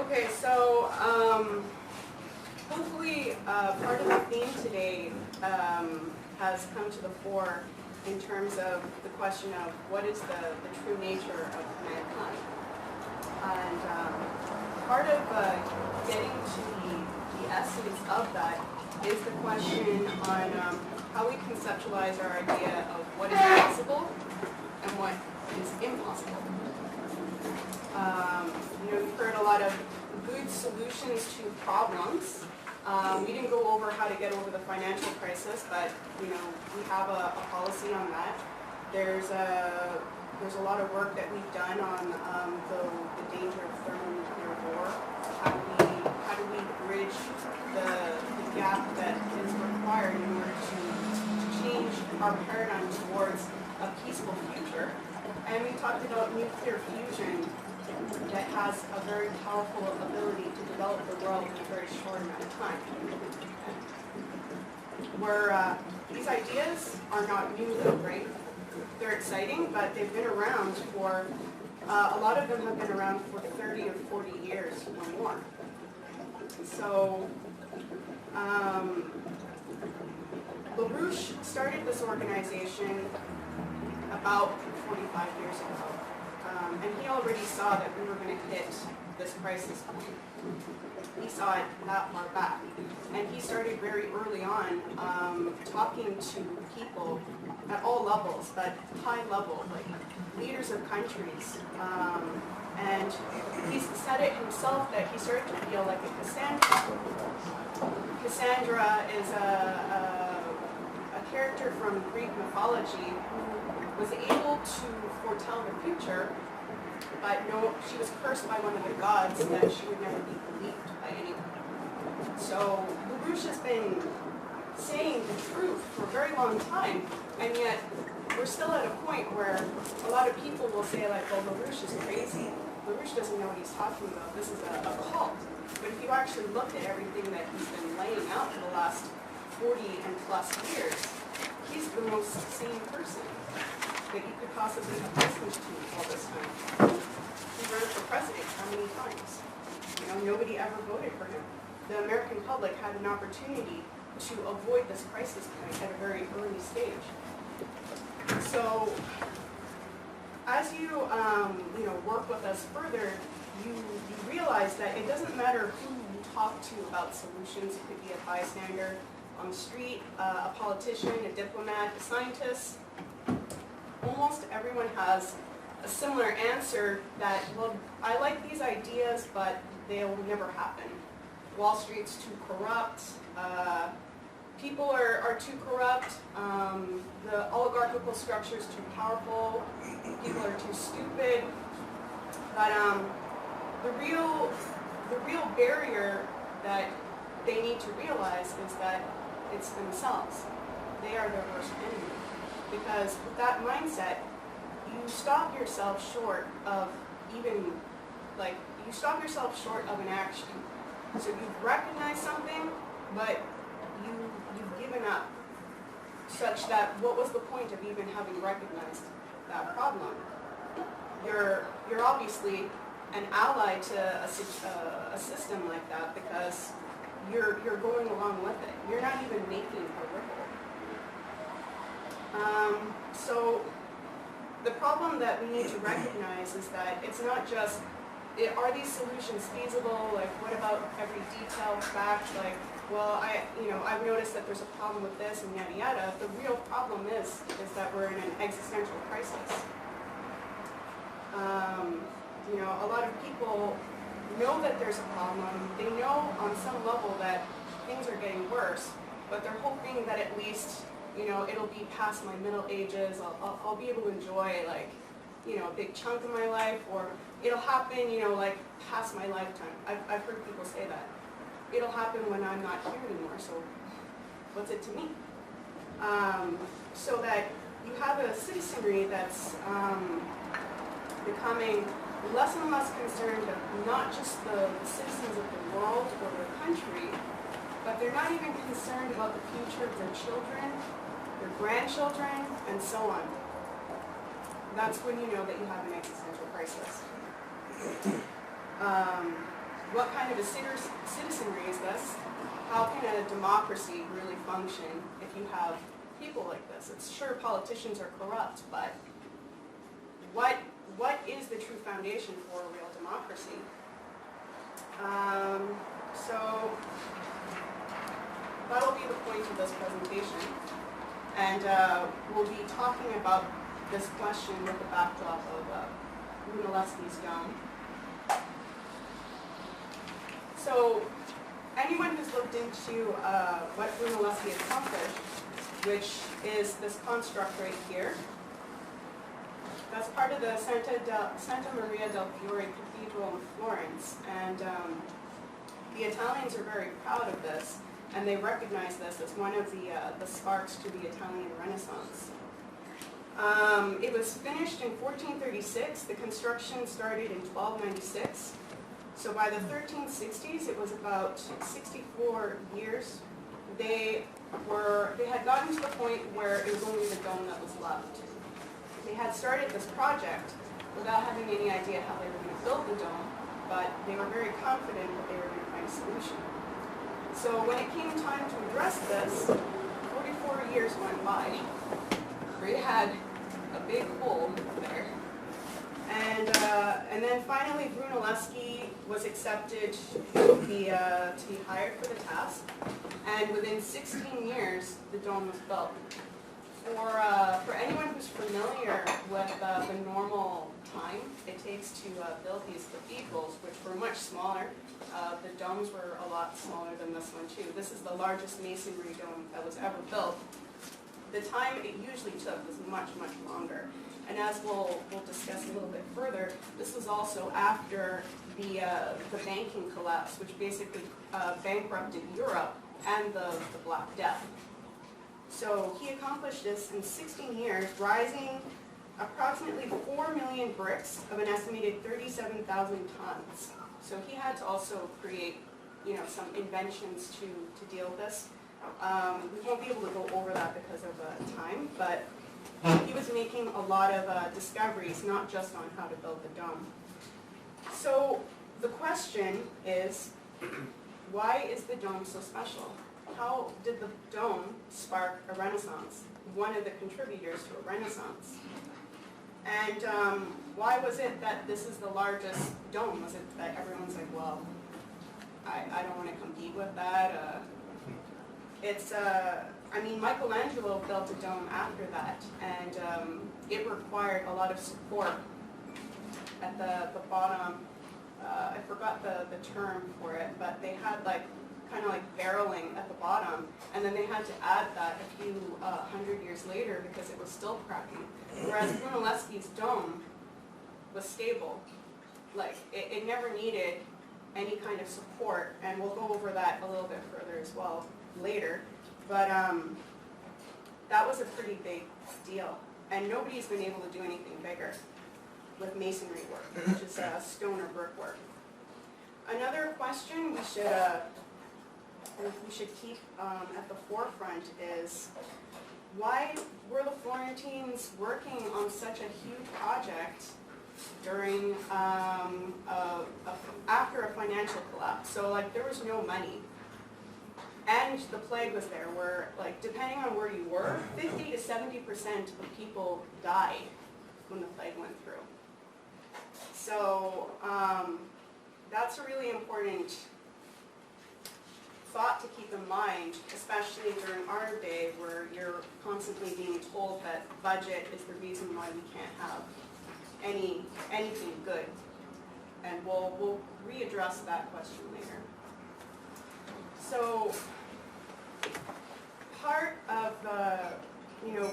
Okay, so hopefully part of the theme today has come to the fore in terms of the question of what is the true nature of mankind. And part of getting to the essence of that is the question on how we conceptualize our idea of what is possible and what is impossible. You've heard a lot of good solutions to problems. We didn't go over how to get over the financial crisis, but we have a policy on that. There's a lot of work that we've done on the danger of thermonuclear war. How do we bridge the gap that is required in order to change our paradigm towards a peaceful future? And we talked about nuclear fusion that has a very powerful ability to develop the world in a very short amount of time. These ideas are not new though, right? They're exciting, but they've been around for, a lot of them have been around for 30 or 40 years or more. So, LaRouche started this organization about 45 years ago. And he already saw that we were going to hit this crisis point. He saw it that far back. And he started very early on talking to people at all levels, but high level, like leaders of countries. And he said it himself that he started to feel like a Cassandra. Cassandra is a character from Greek mythology who was able to foretell the future, but no, she was cursed by one of the gods that she would never be believed by anyone. So LaRouche has been saying the truth for a very long time, and yet we're still at a point where a lot of people will say, like, well, LaRouche is crazy. LaRouche doesn't know what he's talking about. This is a cult. But if you actually look at everything that he's been laying out for the last 40 and plus years, he's the most sane person that you could possibly have listened to all this time. He ran for president how many times? Nobody ever voted for him. The American public had an opportunity to avoid this crisis point at a very early stage. So, as you work with us further, you realize that it doesn't matter who you talk to about solutions. It could be a bystander on the street, a politician, a diplomat, a scientist. Almost everyone has a similar answer that, well, I like these ideas, but they'll never happen. Wall Street's too corrupt. People are too corrupt. The oligarchical structure is too powerful. People are too stupid. But the real barrier that they need to realize is that it's themselves. They are their worst enemy. Because with that mindset, you stop yourself short of an action. So you've recognized something, but you've given up, such that what was the point of even having recognized that problem? You're obviously an ally to a system like that because you're going along with it. You're not even making a ripple. So the problem that we need to recognize is that it's not just, are these solutions feasible? Like, what about every detailed fact? Like, well, I've noticed that there's a problem with this and yada yada. The real problem is that we're in an existential crisis. A lot of people know that there's a problem. They know on some level that things are getting worse, but they're hoping that at least, it'll be past my middle ages. I'll be able to enjoy, like, a big chunk of my life, or it'll happen, like, past my lifetime. I've heard people say that. It'll happen when I'm not here anymore, so what's it to me? So that you have a citizenry that's becoming less and less concerned of not just the citizens of the world or their country, but they're not even concerned about the future of their children, their grandchildren, and so on. That's when you know that you have an existential crisis. what kind of a citizenry is this? How can a democracy really function if you have people like this? It's sure politicians are corrupt, but what is the true foundation for a real democracy? So that'll be the point of this presentation. And we'll be talking about this question with the backdrop of Brunelleschi's dome. So anyone who's looked into what Brunelleschi accomplished, which is this construct right here, that's part of the Santa Maria del Fiore Cathedral in Florence. And the Italians are very proud of this, and they recognize this as one of the sparks to the Italian Renaissance. It was finished in 1436. The construction started in 1296. So by the 1360s, it was about 64 years. They had gotten to the point where it was only the dome that was left. They had started this project without having any idea how they were going to build the dome, but they were very confident that they were going to find a solution. So when it came time to address this, 44 years went by. They had a big hole there. And then finally Brunelleschi was accepted to be hired for the task. And within 16 years, the dome was built. For anyone who's familiar with the normal time it takes to build these cathedrals, which were much smaller, the domes were a lot smaller than this one too. This is the largest masonry dome that was ever built. The time it usually took was much, much longer. And as we'll discuss a little bit further, this was also after the banking collapse, which basically bankrupted Europe and the Black Death. So he accomplished this in 16 years, rising approximately 4 million bricks of an estimated 37,000 tons. So he had to also create, some inventions to deal with this. We won't be able to go over that because of time, but he was making a lot of discoveries, not just on how to build the dome. So the question is, why is the dome so special? How did the dome spark a renaissance? One of the contributors to a renaissance. And why was it that this is the largest dome? Was it that everyone's like, well, I don't want to compete with that? Michelangelo built a dome after that, and it required a lot of support at the bottom. I forgot the term for it, but they had kind of barreling at the bottom, and then they had to add that a few hundred years later because it was still cracking. Whereas Brunelleschi's dome was stable. It never needed any kind of support, and we'll go over that a little bit further as well later. But that was a pretty big deal, and nobody's been able to do anything bigger with masonry work, which is stone or brickwork. Another question we should keep at the forefront is, why were the Florentines working on such a huge project during after a financial collapse? So there was no money. And the plague was there, where, depending on where you were, 50 to 70% of people died when the plague went through. So that's a really important thought to keep in mind, especially during our day, where you're constantly being told that budget is the reason why we can't have anything good. And we'll readdress that question later. So part of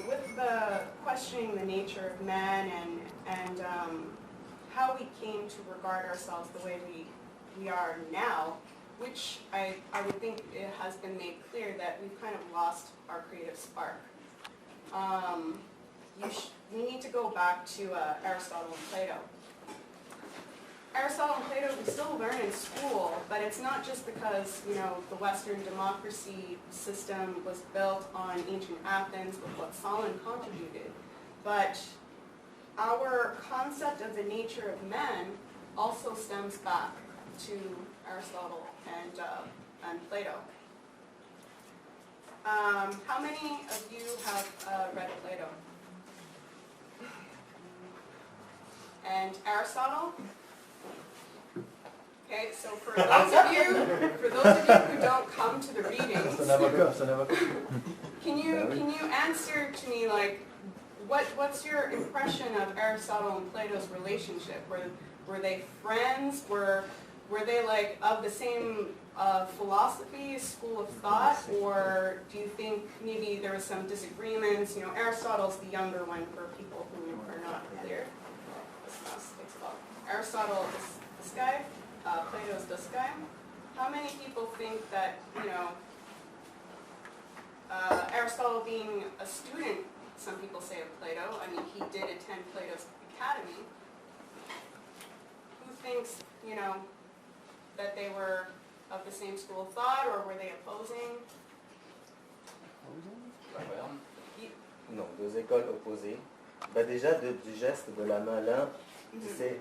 with the questioning the nature of man and how we came to regard ourselves the way we are now, which I would think it has been made clear that we've kind of lost our creative spark. We need to go back to Aristotle and Plato. Aristotle and Plato we still learn in school, but it's not just because the Western democracy system was built on ancient Athens with what Solon contributed, but our concept of the nature of men also stems back to Aristotle and Plato. How many of you have read Plato? And Aristotle? Okay, so for those of you who don't come to the readings, can you answer to me, like, what's your impression of Aristotle and Plato's relationship? Were they friends? Were they like of the same philosophy, school of thought, or do you think maybe there was some disagreements? You know, Aristotle's the younger one for people who are not clear. Aristotle is this guy, Plato's this guy. How many people think that, you know, Aristotle being a student, some people say, of Plato, I mean, he did attend Plato's academy. Who thinks, you know, that they were of the same school of thought, or were they opposing? Non, deux écoles opposées. Ben déjà, du geste de la main, l'un, tu sais,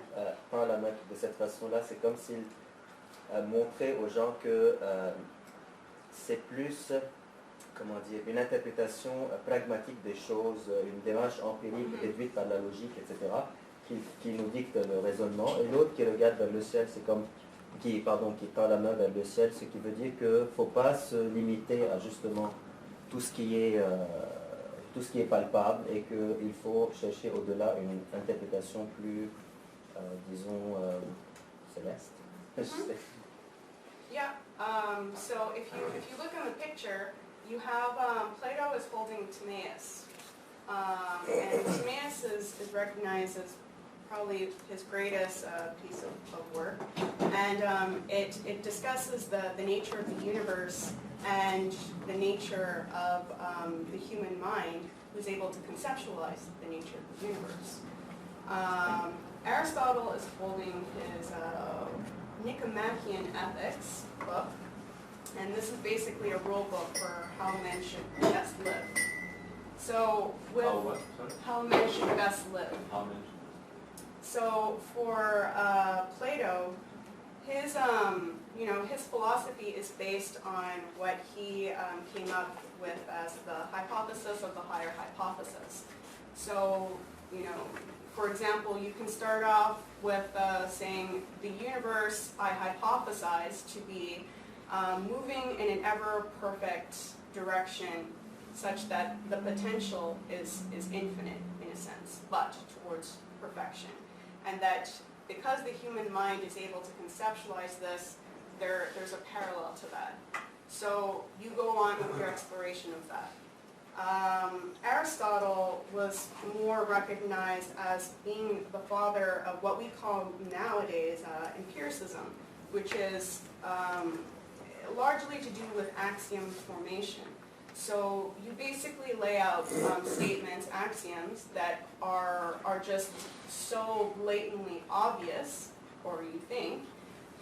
tend la main de cette façon-là, c'est comme s'il montrait aux gens que c'est plus, comment dire, une interprétation pragmatique des choses, une démarche empirique déduite par la logique, etc., qui nous dicte le raisonnement. Et l'autre qui regarde vers le ciel, c'est comme, qui tend la main vers le ciel, ce qui veut dire qu'il ne faut pas se limiter à justement tout ce qui est palpable et qu'il faut chercher au-delà une interprétation plus, disons, céleste. Yeah. So if you look in the picture, you have Plato is holding Timaeus, and Timaeus is recognized as probably his greatest piece of work, and it discusses the nature of the universe and the nature of the human mind, who's able to conceptualize the nature of the universe. Aristotle is holding his Nicomachean Ethics book, and this is basically a rule book for how men should best live. So with how men should best live. So for Plato, his his philosophy is based on what he came up with as the hypothesis of the higher hypothesis. So, you know, for example, you can start off with saying the universe I hypothesize to be moving in an ever-perfect direction such that the potential is infinite in a sense, but towards perfection. And that because the human mind is able to conceptualize this, there's a parallel to that. So you go on with your exploration of that. Aristotle was more recognized as being the father of what we call nowadays empiricism, which is largely to do with axiom formation. So you basically lay out statements, axioms, that are just so blatantly obvious, or you think,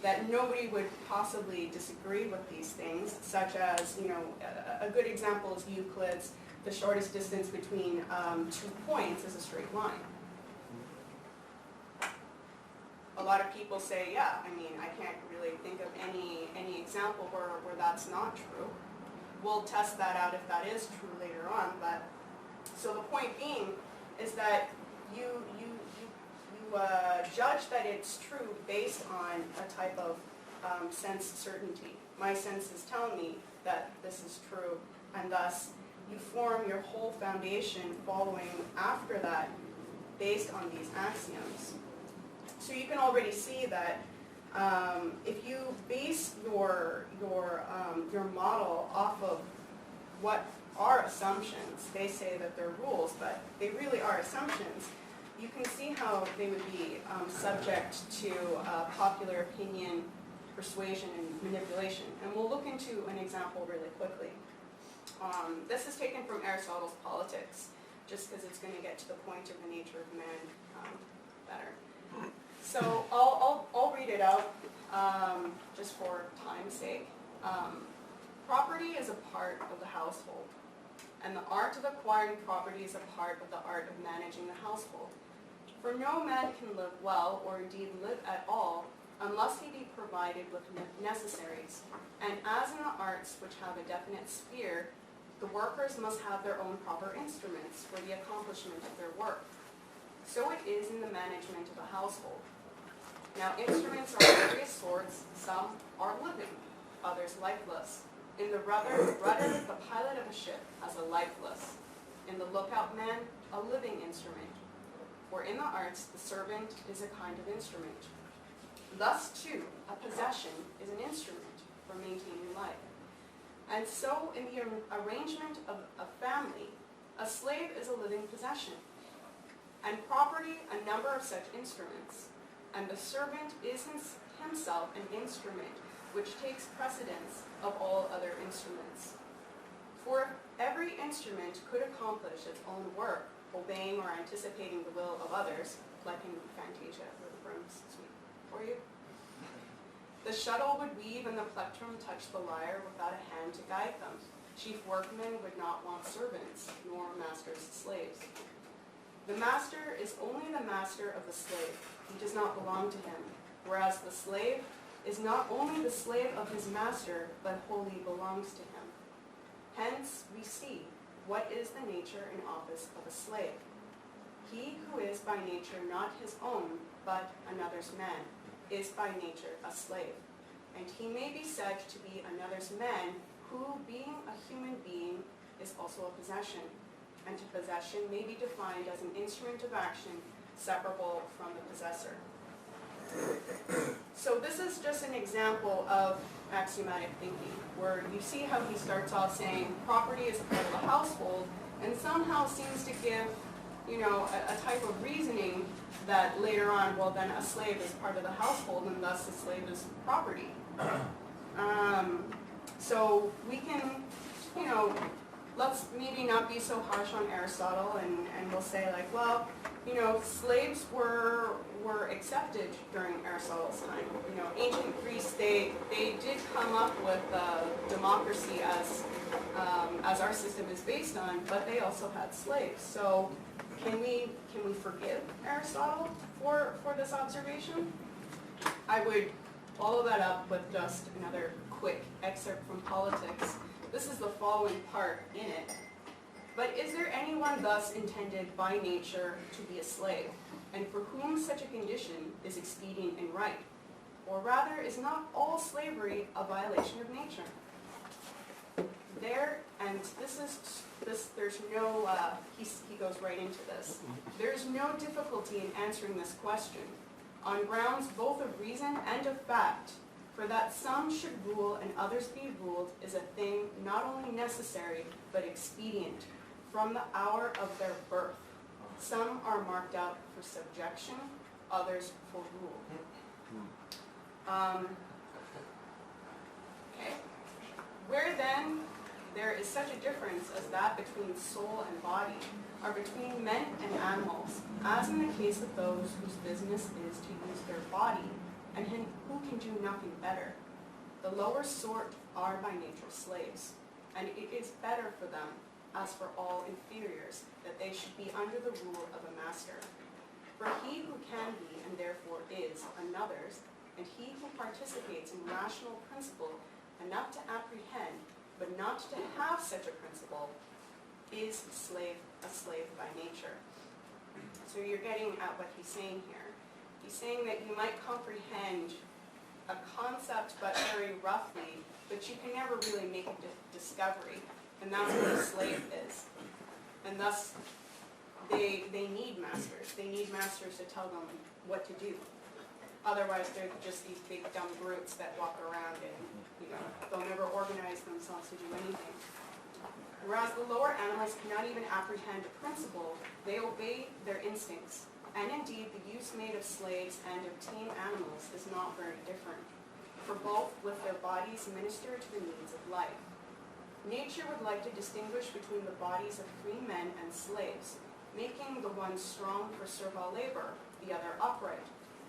that nobody would possibly disagree with these things, such as, you know, a good example is Euclid's, the shortest distance between 2 points is a straight line. A lot of people say, yeah, I mean, I can't really think of any example where that's not true. We'll test that out if that is true later on, but so the point being is that you judge that it's true based on a type of sense certainty. My senses tell me that this is true, and thus you form your whole foundation following after that based on these axioms. So you can already see that if you base your model off of what are assumptions, they say that they're rules, but they really are assumptions, you can see how they would be subject to popular opinion, persuasion, and manipulation. And we'll look into an example really quickly. This is taken from Aristotle's Politics, just because it's going to get to the point of the nature of man better. So I'll read it out just for time's sake. Property is a part of the household, and the art of acquiring property is a part of the art of managing the household. For no man can live well, or indeed live at all, unless he be provided with necessaries. And as in the arts which have a definite sphere, the workers must have their own proper instruments for the accomplishment of their work. So it is in the management of a household. Now instruments are of various sorts, some are living, others lifeless. In the rudder, the pilot of a ship has a lifeless. In the lookout man, a living instrument. For in the arts, the servant is a kind of instrument. Thus, too, a possession is an instrument for maintaining life. And so, in the arrangement of a family, a slave is a living possession, and property a number of such instruments. And the servant is himself an instrument which takes precedence of all other instruments. For if every instrument could accomplish its own work, obeying or anticipating the will of others, like in Fantasia, where the broom's sweet for you, the shuttle would weave and the plectrum touch the lyre without a hand to guide them. Chief workmen would not want servants, nor masters slaves. The master is only the master of the slave. He does not belong to him, whereas the slave is not only the slave of his master, but wholly belongs to him. Hence, we see what is the nature and office of a slave. He who is by nature not his own, but another's man, is by nature a slave. And he may be said to be another's man, who, being a human being, is also a possession. And a possession may be defined as an instrument of action separable from the possessor. So this is just an example of axiomatic thinking, where you see how he starts off saying property is part of the household, and somehow seems to give, a type of reasoning that later on, well, then a slave is part of the household, and thus the slave is property. So we can, let's maybe not be so harsh on Aristotle, and we'll say like, well, slaves were accepted during Aristotle's time. Ancient Greece, they did come up with democracy as our system is based on, but they also had slaves. So can we forgive Aristotle for this observation? I would follow that up with just another quick excerpt from Politics. This is the following part in it. But is there anyone thus intended by nature to be a slave, and for whom such a condition is expedient and right? Or rather, is not all slavery a violation of nature? There's no, he goes right into this. There's no difficulty in answering this question, on grounds both of reason and of fact, for that some should rule and others be ruled is a thing not only necessary, but expedient, from the hour of their birth. Some are marked out for subjection, others for rule. Okay. Where then there is such a difference as that between soul and body, or between men and animals, as in the case of those whose business is to use their body, and who can do nothing better. The lower sort are by nature slaves, and it is better for them, as for all inferiors, that they should be under the rule of a master. For he who can be, and therefore is, another's, and he who participates in rational principle enough to apprehend, but not to have such a principle, is a slave by nature. So you're getting at what he's saying here. He's saying that you might comprehend a concept, but very roughly, but you can never really make a discovery. And that's what a slave is. And thus, they need masters. They need masters to tell them what to do. Otherwise, they're just these big dumb brutes that walk around and, they'll never organize themselves to do anything. Whereas the lower animals cannot even apprehend a principle, they obey their instincts. And indeed, the use made of slaves and of tame animals is not very different, for both with their bodies minister to the needs of life. Nature would like to distinguish between the bodies of free men and slaves, making the one strong for servile labor, the other upright,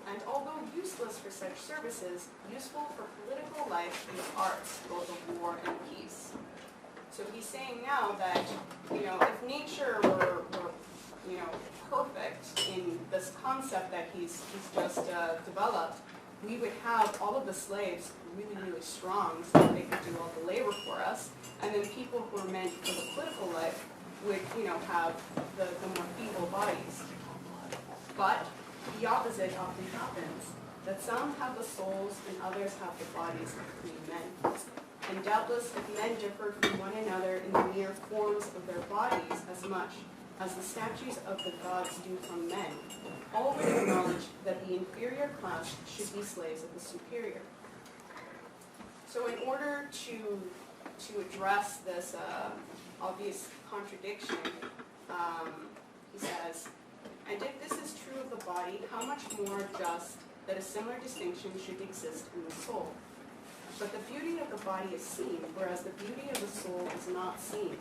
and although useless for such services, useful for political life and the arts, both of war and peace. So he's saying now that, if nature were perfect in this concept that he's just developed, we would have all of the slaves really, really strong so that they could do all the labor for us. And then people who are meant for the political life would, have the more feeble bodies. But the opposite often happens, that some have the souls and others have the bodies of free men. And doubtless, if men differed from one another in the mere forms of their bodies as much as the statues of the gods do from men, all would acknowledge that the inferior class should be slaves of the superior. So in order to address this obvious contradiction, he says, and if this is true of the body, how much more just that a similar distinction should exist in the soul. But the beauty of the body is seen, whereas the beauty of the soul is not seen.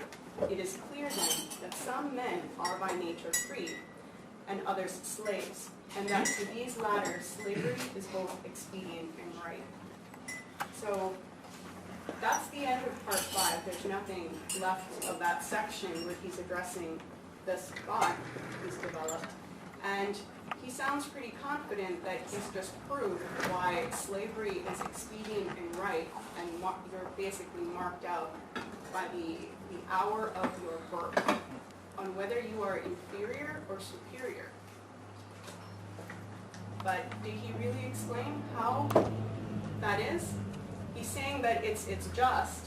It is clear then that some men are by nature free, and others slaves, and that to these latter, slavery is both expedient and right. So that's the end of part 5. There's nothing left of that section where he's addressing this thought he's developed. And he sounds pretty confident that he's just proved why slavery is expedient and right, and you're basically marked out by the hour of your birth, on whether you are inferior or superior. But did he really explain how that is? He's saying that it's just,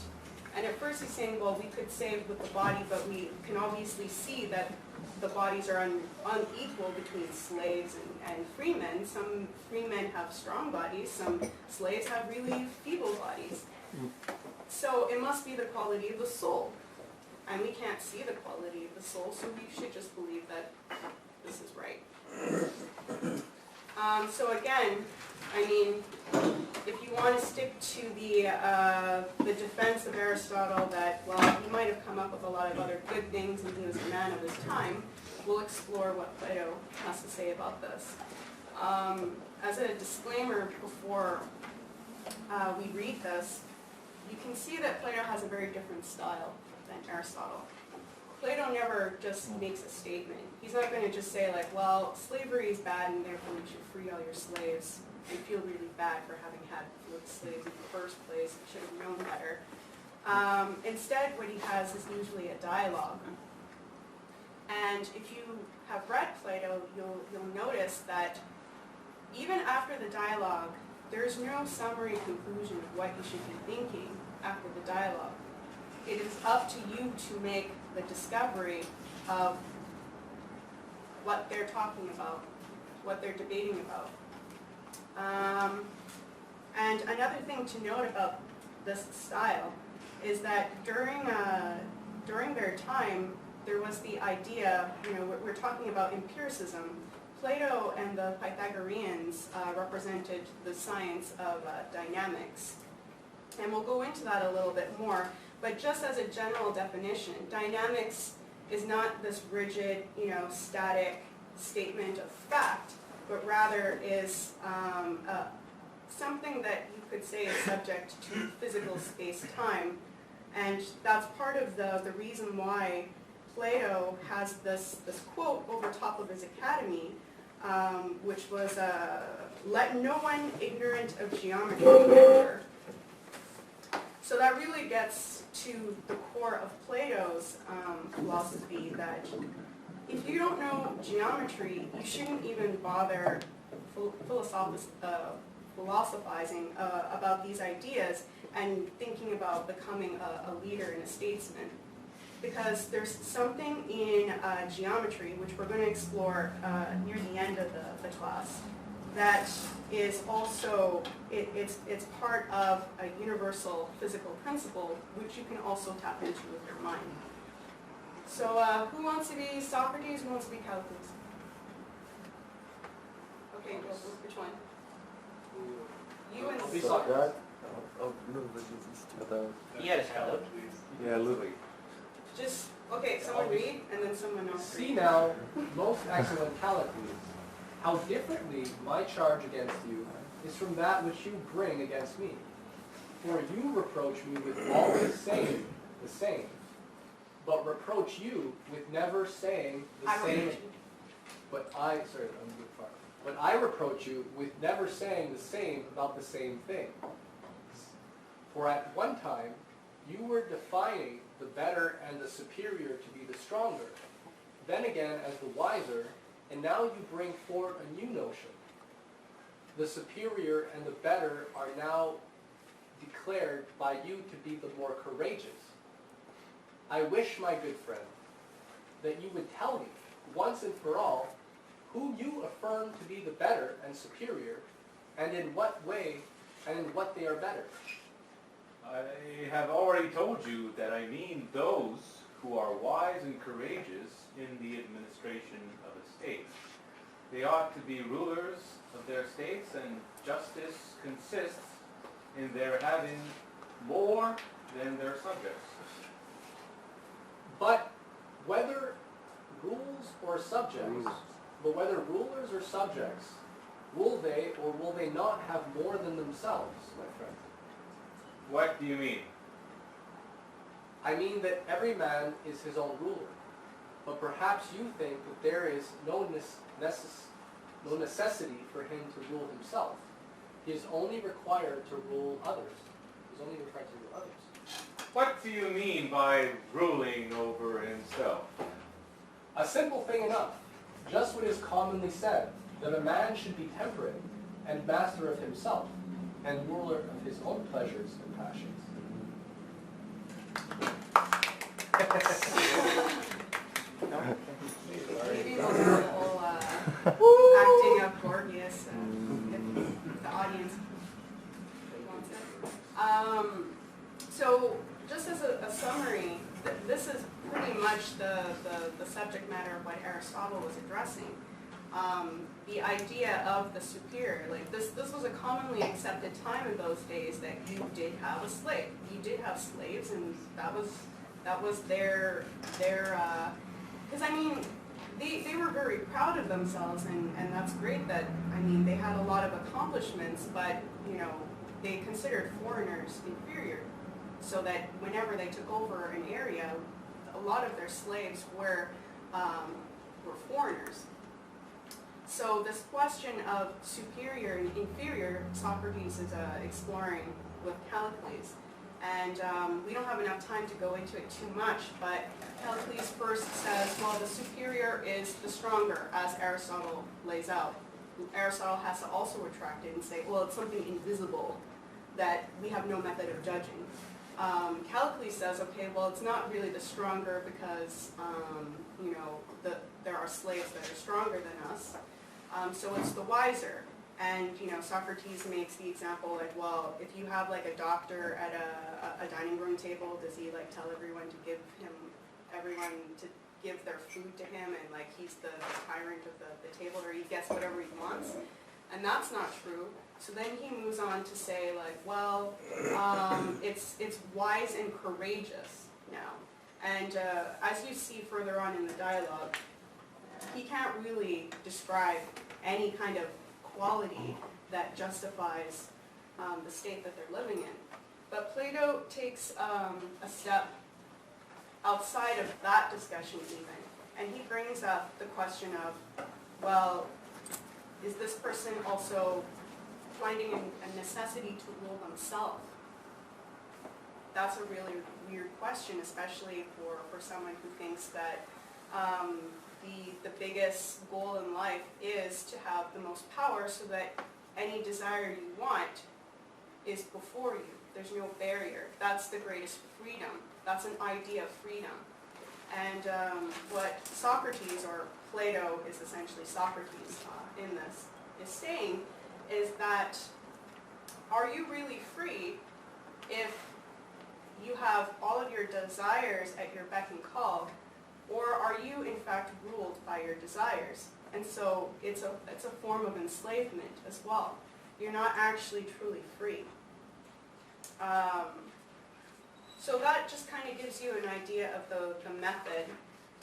and at first he's saying, well, we could say with the body, but we can obviously see that the bodies are unequal between slaves and free men. Some free men have strong bodies, some slaves have really feeble bodies. So it must be the quality of the soul. And we can't see the quality of the soul, so we should just believe that this is right. So again, I mean, if you want to stick to the defense of Aristotle that, well, he might have come up with a lot of other good things and he was a man of his time, we'll explore what Plato has to say about this. As a disclaimer before we read this, you can see that Plato has a very different style than Aristotle. Plato never just makes a statement. He's not going to just say like, well, slavery is bad and therefore you should free all your slaves and feel really bad for having had slaves in the first place. You should have known better. Instead, what he has is usually a dialogue. And if you have read Plato, you'll notice that even after the dialogue, there's no summary conclusion of what you should be thinking after the dialogue. It is up to you to make the discovery of what they're talking about, what they're debating about. And another thing to note about this style is that during their time, there was the idea, we're talking about empiricism. Plato and the Pythagoreans represented the science of dynamics. And we'll go into that a little bit more. But just as a general definition, dynamics is not this rigid, static statement of fact, but rather is something that you could say is subject to physical space-time. And that's part of the reason why Plato has this quote over top of his academy, which was, let no one ignorant of geometry enter. So that really gets to the core of Plato's philosophy that if you don't know geometry, you shouldn't even bother philosophizing about these ideas and thinking about becoming a leader and a statesman. Because there's something in geometry, which we're going to explore near the end of the class, that is also, it's part of a universal physical principle, which you can also tap into with your mind. So who wants to be Socrates, who wants to be Callicles? Okay, which one? You and Socrates. He had a Caliph. Yeah, Louis. Just, okay, someone read, and then someone else See read. now, most excellent Callicles, how differently my charge against you is from that which you bring against me. For you reproach me with always saying the same, but reproach you with never saying the same. But sorry, I'm good far. But I reproach you with never saying the same about the same thing. For at one time, you were defining the better and the superior to be the stronger, then again as the wiser, and now you bring forward a new notion. The superior and the better are now declared by you to be the more courageous. I wish, my good friend, that you would tell me, once and for all, who you affirm to be the better and superior, and in what way and in what they are better. I have already told you that I mean those who are wise and courageous in the administration of a state. They ought to be rulers of their states, and justice consists in their having more than their subjects. But whether rules or subjects, but whether rulers or subjects, will they or will they not have more than themselves, my friend? What do you mean? I mean that every man is his own ruler. But perhaps you think that there is no necessity for him to rule himself. He is only required to rule others. He is only required to rule others. What do you mean by ruling over himself? A simple thing enough. Just what is commonly said, that a man should be temperate and master of himself, and ruler of his own pleasures and passions. Maybe we'll do the whole acting of Gorgias if the audience wants it. So just as a summary, this is pretty much the subject matter of what Aristotle was addressing. The idea of the superior, like this was a commonly accepted time in those days, that you did have a slave. You did have slaves, and that was their because I mean they were very proud of themselves, and that's great that, I mean, they had a lot of accomplishments, but you know, they considered foreigners inferior, so that whenever they took over an area, a lot of their slaves were foreigners. So this question of superior and inferior, Socrates is exploring with Callicles. And we don't have enough time to go into it too much, but Callicles first says, well, the superior is the stronger, as Aristotle lays out. Aristotle has to also retract it and say, well, it's something invisible that we have no method of judging. Callicles says, okay, well, it's not really the stronger because, you know, there are slaves that are stronger than us. So it's the wiser. And, you know, Socrates makes the example, like, well, if you have, like, a doctor at a dining room table, does he, like, tell everyone to give their food to him, and, like, he's the tyrant of the table, or he gets whatever he wants? And that's not true. So then he moves on to say, like, well, it's wise and courageous now. And as you see further on in the dialogue, he can't really describe any kind of quality that justifies the state that they're living in. But Plato takes a step outside of that discussion even, and he brings up the question of, well, is this person also finding a necessity to rule themselves? That's a really weird question, especially for someone who thinks that the biggest goal in life is to have the most power, so that any desire you want is before you. There's no barrier. That's the greatest freedom. That's an idea of freedom. And what Socrates, or Plato is essentially Socrates in this, is saying is that, are you really free if you have all of your desires at your beck and call, or are you in fact ruled by your desires? And so it's a form of enslavement as well. You're not actually truly free. So that just kind of gives you an idea of the method,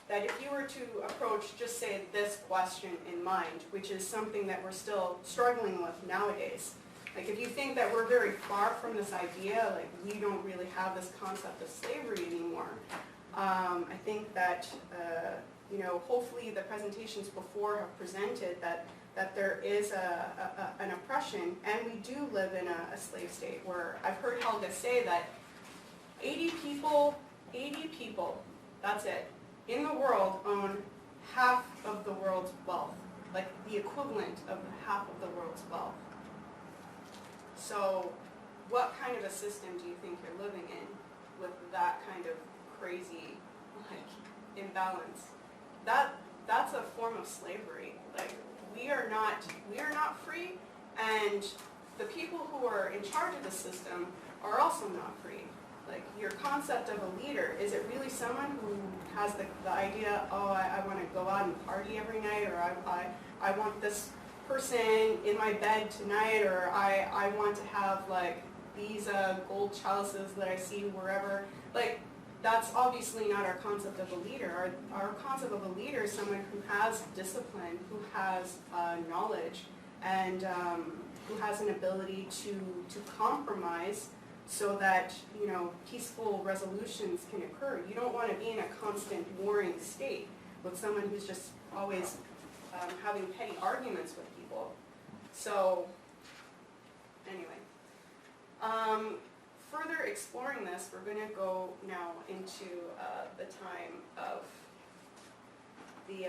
that if you were to approach, just say, this question in mind, which is something that we're still struggling with nowadays. Like, if you think that we're very far from this idea, like we don't really have this concept of slavery anymore, I think that hopefully the presentations before have presented that there is an oppression, and we do live in a slave state where I've heard Helga say that 80 people, that's it, in the world own half of the world's wealth, like the equivalent of half of the world's wealth. So what kind of a system do you think you're living in with that kind of crazy imbalance? That's a form of slavery. Like we are not free, and the people who are in charge of the system are also not free. Like your concept of a leader, is it really someone who has the idea, oh, I want to go out and party every night, or I want this person in my bed tonight, or I want to have like these gold chalices that I see wherever. Like that's obviously not our concept of a leader. Our concept of a leader is someone who has discipline, who has knowledge, and who has an ability to compromise so that peaceful resolutions can occur. You don't want to be in a constant warring state with someone who's just always having petty arguments with people. So anyway, further exploring this, we're going to go now into the time of the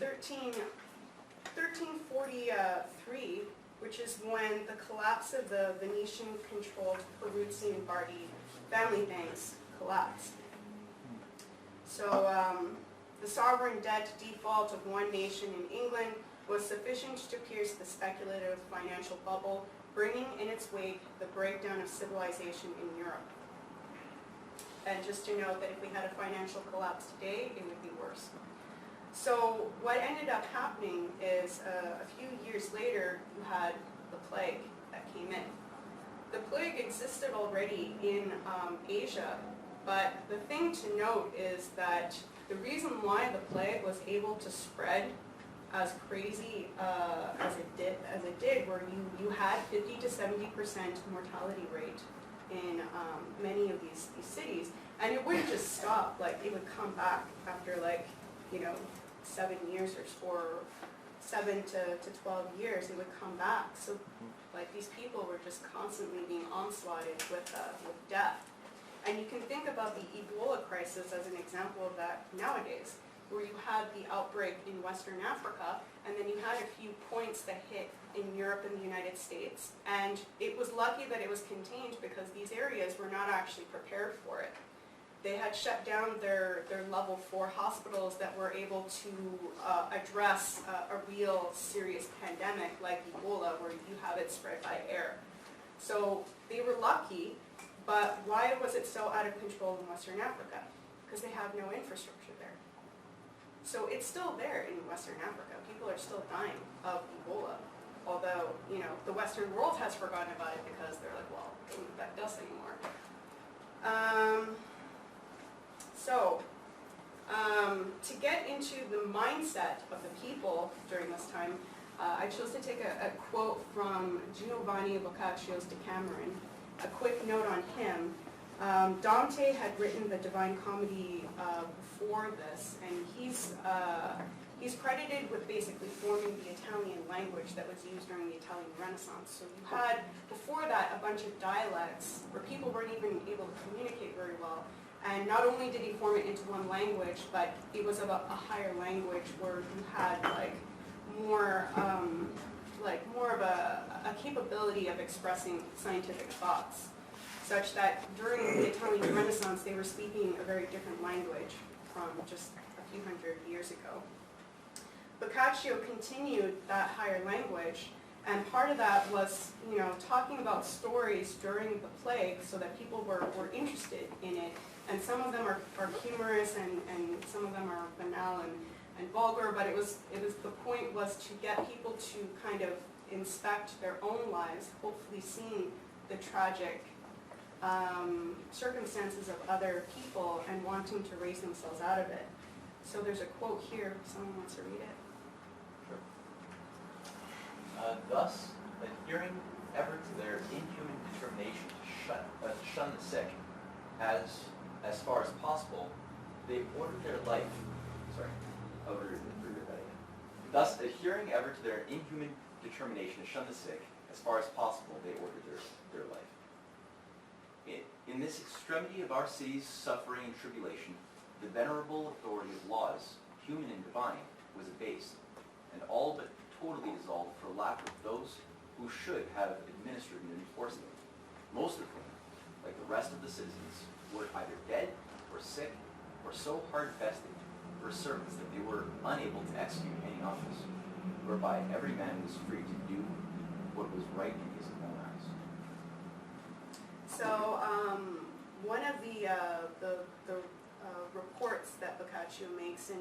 1343, which is when the collapse of the Venetian-controlled Peruzzi-Bardi family banks collapsed. So the sovereign debt default of one nation in England was sufficient to pierce the speculative financial bubble, bringing in its wake the breakdown of civilization in Europe. And just to note that if we had a financial collapse today, it would be worse. So what ended up happening is a few years later, you had the plague that came in. The plague existed already in Asia, but the thing to note is that the reason why the plague was able to spread as crazy as it did, where you had 50 to 70% mortality rate in many of these cities, and it wouldn't just stop. Like it would come back after 7 years or 7 to 12 years, it would come back. So like these people were just constantly being onslaughted with death. And you can think about the Ebola crisis as an example of that nowadays, where you had the outbreak in Western Africa, and then you had a few points that hit in Europe and the United States. And it was lucky that it was contained because these areas were not actually prepared for it. They had shut down their level 4 hospitals that were able to address a real serious pandemic like Ebola, where you have it spread by air. So they were lucky, but why was it so out of control in Western Africa? Because they have no infrastructure there. So it's still there in Western Africa. People are still dying of Ebola, although the Western world has forgotten about it because they're like, well, it doesn't affect us anymore. To get into the mindset of the people during this time, I chose to take a quote from Giovanni Boccaccio's Decameron. A quick note on him. Dante had written the Divine Comedy before this, and he's credited with basically forming the Italian language that was used during the Italian Renaissance. So you had, before that, a bunch of dialects where people weren't even able to communicate very well. And not only did he form it into one language, but it was of a higher language where you had more of a capability of expressing scientific thoughts, such that during the Italian Renaissance they were speaking a very different language from just a few hundred years ago. Boccaccio continued that higher language, and part of that was talking about stories during the plague so that people were interested in it. And some of them are humorous, and some of them are banal and vulgar, but the point was to get people to kind of inspect their own lives, hopefully seeing the tragic circumstances of other people and wanting to raise themselves out of it. So there's a quote here, if someone wants to read it. Sure. Thus, adhering ever to their inhuman determination to shun the sick, as far as possible, they ordered their life sorry, I'll read that again. Thus, adhering ever to their inhuman determination to shun the sick, as far as possible, they ordered their life. In this extremity of our city's suffering and tribulation, the venerable authority of laws, human and divine, was abased, and all but totally dissolved for lack of those who should have administered and enforced them, most of whom, like the rest of the citizens, were either dead or sick or so hard-vested for servants that they were unable to execute any office, whereby every man was free to do what was right in his own eyes. So one of the reports that Boccaccio makes in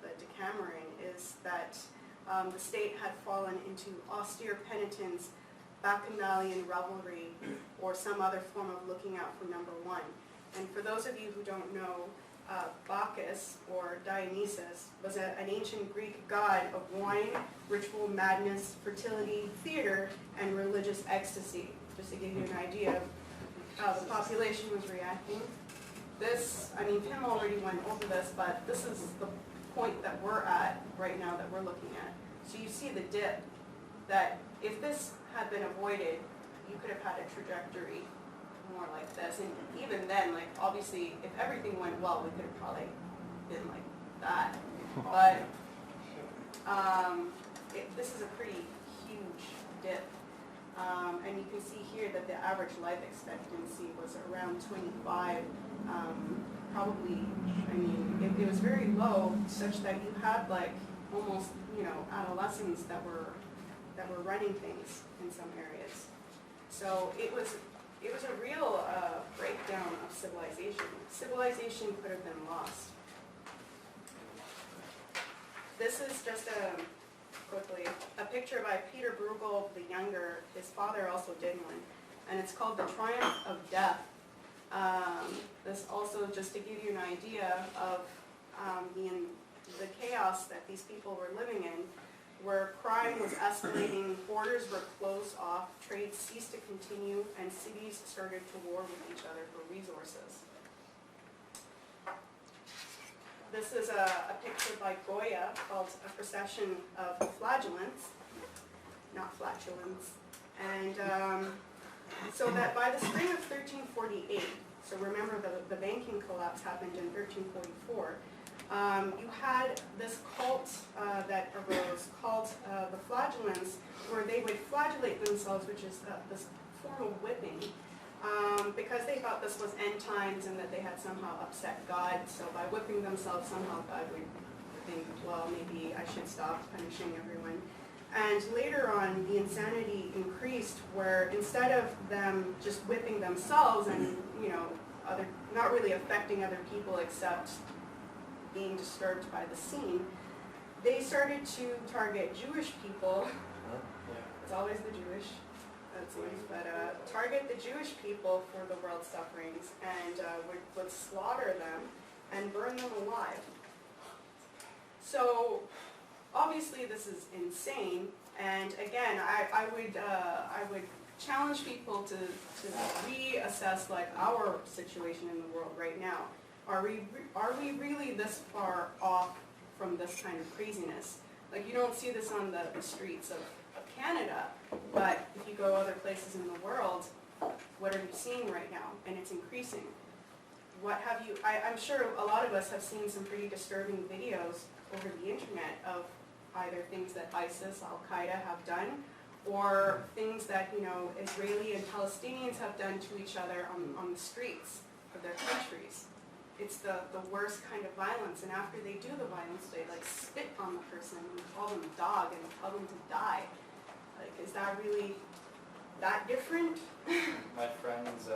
the Decameron is that the state had fallen into austere penitence, bacchanalian revelry, or some other form of looking out for number one. And for those of you who don't know, Bacchus, or Dionysus, was an ancient Greek god of wine, ritual madness, fertility, theater, and religious ecstasy. Just to give you an idea of how the population was reacting. This, I mean, Pim already went over this, but this is the point that we're at right now that we're looking at. So you see the dip, that if this had been avoided, you could have had a trajectory more like this. And even then, like, obviously, if everything went well, we could have probably been like that. But this is a pretty huge dip. And you can see here that the average life expectancy was around 25. Probably, I mean, it was very low, such that you had like almost, you know, adolescents that were running things in some areas. So it was a real breakdown of civilization. Civilization could have been lost. This is just quickly a picture by Peter Bruegel the Younger. His father also did one, and it's called The Triumph of Death. This also, just to give you an idea of the chaos that these people were living in, where crime was escalating, borders were closed off, trade ceased to continue, and cities started to war with each other for resources. This is a picture by Goya called A Procession of Flagellants, not flatulence. And so that by the spring of 1348, so remember the banking collapse happened in 1344, you had this cult that arose called the Flagellants, where they would flagellate themselves, which is this form of whipping, because they thought this was end times and that they had somehow upset God. So by whipping themselves, somehow God would think, well, maybe I should stop punishing everyone. And later on, the insanity increased, where instead of them just whipping themselves and, you know, not really affecting other people except being disturbed by the scene, they started to target Jewish people. It's always the Jewish, that seems, but target the Jewish people for the world's sufferings, and would slaughter them and burn them alive. So obviously this is insane, and again, I would challenge people to reassess like our situation in the world right now. Are we really this far off from this kind of craziness? Like, you don't see this on the streets of Canada, but if you go other places in the world, what are you seeing right now? And it's increasing. What have you, I'm sure a lot of us have seen some pretty disturbing videos over the internet of either things that ISIS, Al-Qaeda have done, or things that, you know, Israeli and Palestinians have done to each other on the streets of their countries. It's the worst kind of violence, and after they do the violence, they like spit on the person and call them a dog and tell them to die. Like, is that really that different? My friend's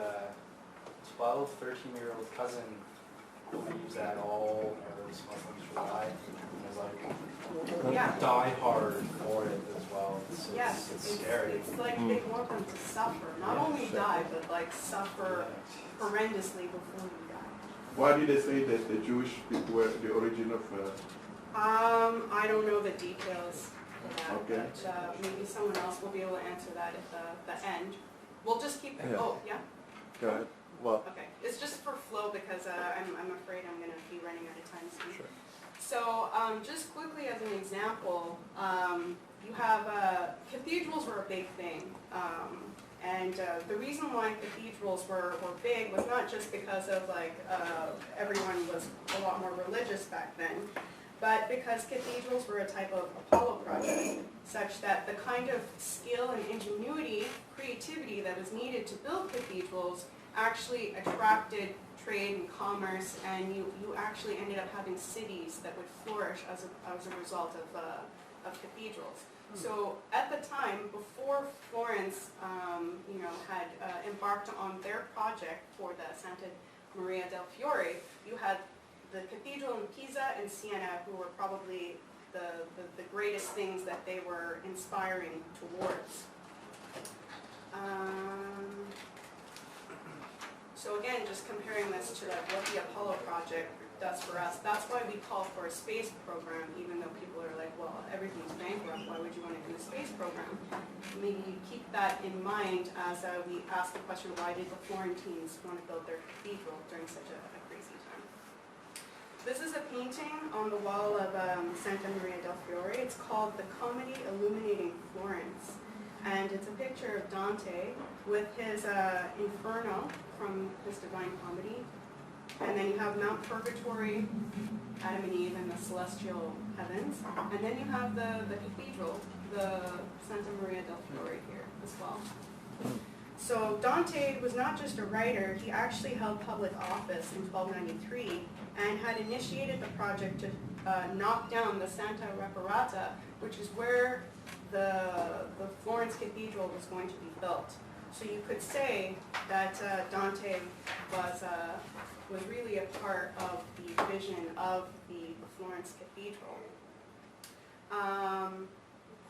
12, 13-year-old cousin believes that all those Muslims will die, and is like die hard for it as well. Yes, it's scary. It's like they want them to suffer, not only die, but like suffer horrendously before you die. Why did they say that the Jewish people were the origin of... I don't know the details of that, Okay. but maybe someone else will be able to answer that at the end. We'll just keep it. Yeah. Oh, yeah? Go ahead. Well, Okay. It's just for flow because I'm afraid I'm going to be running out of time soon. Sure. So just quickly as an example, you have cathedrals were a big thing. And the reason why cathedrals were big was not just because of like everyone was a lot more religious back then, but because cathedrals were a type of Apollo project, such that the kind of skill and ingenuity, creativity that was needed to build cathedrals actually attracted trade and commerce, and you actually ended up having cities that would flourish as a result of cathedrals. So at the time, before Florence, had embarked on their project for the Santa Maria del Fiore, you had the cathedral in Pisa and Siena, who were probably the greatest things that they were inspiring towards. So again, just comparing this to like what the Apollo project does for us, that's why we call for a space program, even though people are like, well, everything's bankrupt, why would you want to do a space program? Maybe you keep that in mind as we ask the question, why did the Florentines want to build their cathedral during such a crazy time? This is a painting on the wall of Santa Maria del Fiore. It's called The Comedy Illuminating Florence. And it's a picture of Dante with his Inferno from his Divine Comedy. And then you have Mount Purgatory, Adam and Eve, and the celestial heavens. And then you have the cathedral, the Santa Maria del Fiore here as well. So Dante was not just a writer, he actually held public office in 1293 and had initiated the project to knock down the Santa Reparata, which is where the Florence Cathedral was going to be built. So you could say that Dante was really a part of the vision of the Florence Cathedral.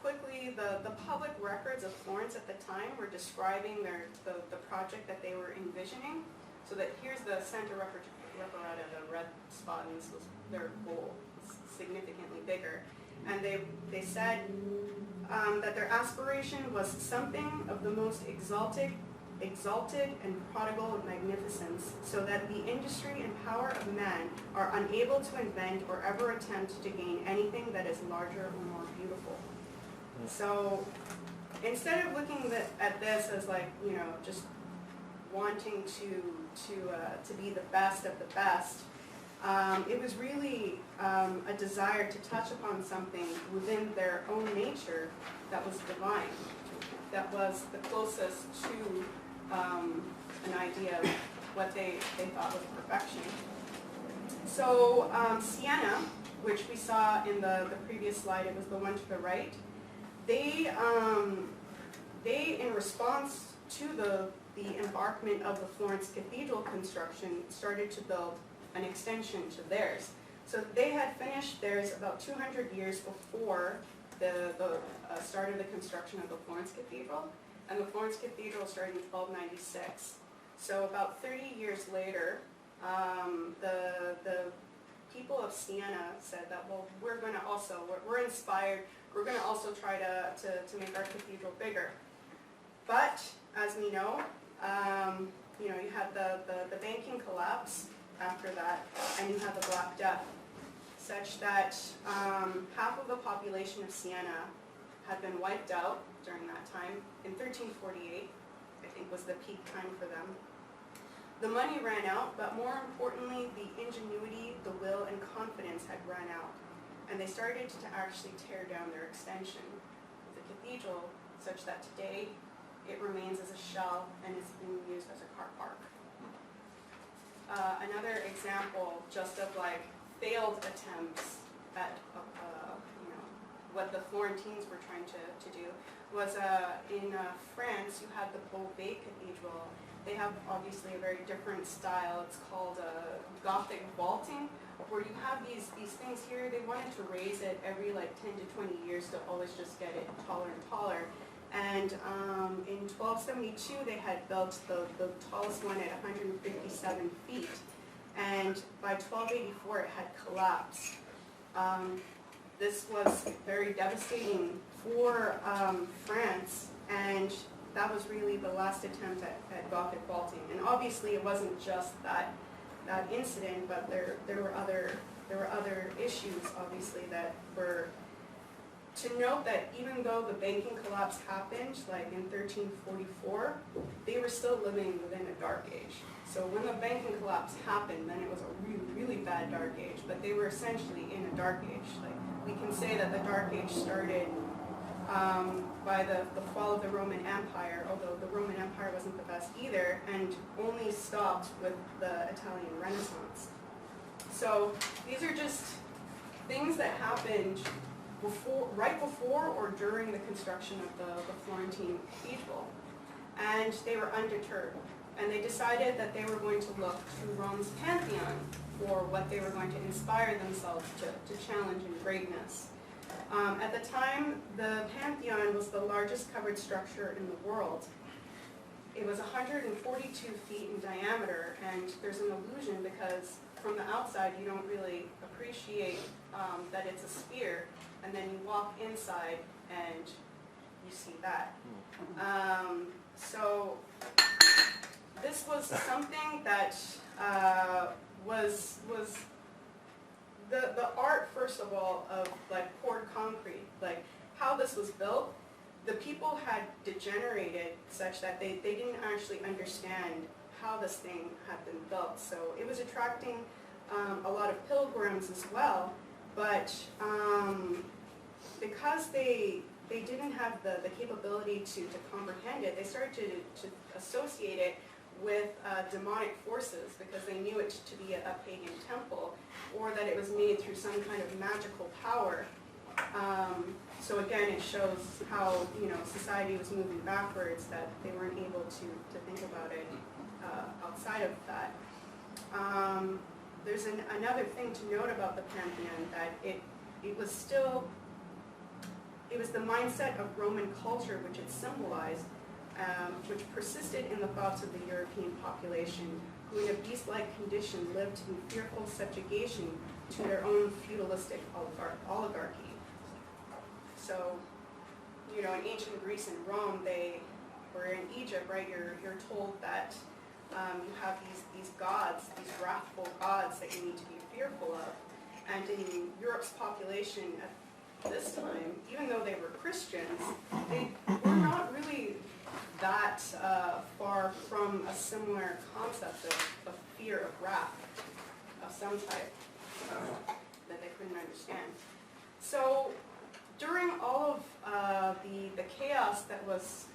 Quickly, the public records of Florence at the time were describing the project that they were envisioning. So that here's the Santa Reparata, the red spot, and this was their goal, significantly bigger. And they said that their aspiration was something of the most exalted and prodigal magnificence, so that the industry and power of man are unable to invent or ever attempt to gain anything that is larger or more beautiful. So instead of looking at this as like, just wanting to be the best of the best, it was really a desire to touch upon something within their own nature that was divine, that was the closest to an idea of what they thought was perfection. So Siena, which we saw in the previous slide, it was the one to the right, they in response to the embarkment of the Florence Cathedral construction, started to build an extension to theirs. So they had finished theirs about 200 years before the start of the construction of the Florence Cathedral, and the Florence Cathedral started in 1296. So about 30 years later, the people of Siena said that, well, we're inspired, we're going to also try to make our cathedral bigger. But as we know, you had the banking collapse after that, and you had the Black Death, such that half of the population of Siena had been wiped out during that time. In 1348, I think, was the peak time for them. The money ran out, but more importantly, the ingenuity, the will, and confidence had run out. And they started to actually tear down their extension of the cathedral, such that today it remains as a shell and is being used as a car park. Another example just of like failed attempts at what the Florentines were trying to do was in France. You had the Beauvais Cathedral. They have obviously a very different style. It's called Gothic vaulting, where you have these things here. They wanted to raise it every like 10 to 20 years to always just get it taller and taller. And in 1272, they had built the tallest one at 157 feet. And by 1284, it had collapsed. This was very devastating for France, and that was really the last attempt at Gothic vaulting. And obviously, it wasn't just that incident, but there were other there were other issues, obviously, that were to note that even though the banking collapse happened, like in 1344, they were still living within a dark age. So when the banking collapse happened, then it was a really, really bad dark age, but they were essentially in a dark age. Like, we can say that the dark age started by the fall of the Roman Empire, although the Roman Empire wasn't the best either, and only stopped with the Italian Renaissance. So these are just things that happened right before or during the construction of the Florentine cathedral. And they were undeterred. And they decided that they were going to look to Rome's pantheon for what they were going to inspire themselves to challenge in greatness. At the time, the pantheon was the largest covered structure in the world. It was 142 feet in diameter, and there's an illusion because from the outside you don't really appreciate that it's a sphere, and then you walk inside and you see that. So this was something that was the art, first of all, of like poured concrete, like how this was built. The people had degenerated such that they didn't actually understand how this thing had been built. So it was attracting a lot of pilgrims as well, but because they didn't have the capability to comprehend it, they started to associate it with demonic forces because they knew it to be a pagan temple, or that it was made through some kind of magical power. So again, it shows how, you know, society was moving backwards, that they weren't able to think about it outside of that. There's another thing to note about the Pantheon, that it was the mindset of Roman culture which it symbolized, which persisted in the thoughts of the European population, who in a beast-like condition lived in fearful subjugation to their own feudalistic oligarchy. So, you know, in ancient Greece and Rome, or in Egypt, right, you're told that you have these gods, these wrathful gods that you need to be fearful of. And in Europe's population at this time, even though they were Christians, they were not really that far from a similar concept of fear of wrath of some type that they couldn't understand. So during all of the chaos that was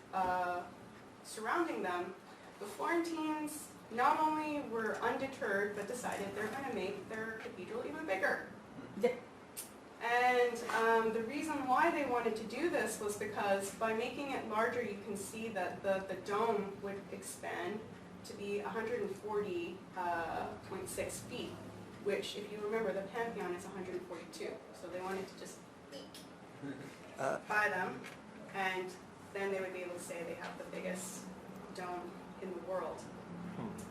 surrounding them, the Florentines not only were undeterred, but decided they're going to make their cathedral even bigger. And the reason why they wanted to do this was because by making it larger, you can see that the dome would expand to be 140.6 feet, which, if you remember, the Pantheon is 142. So they wanted to just by them, and then they would be able to say they have the biggest dome in the world.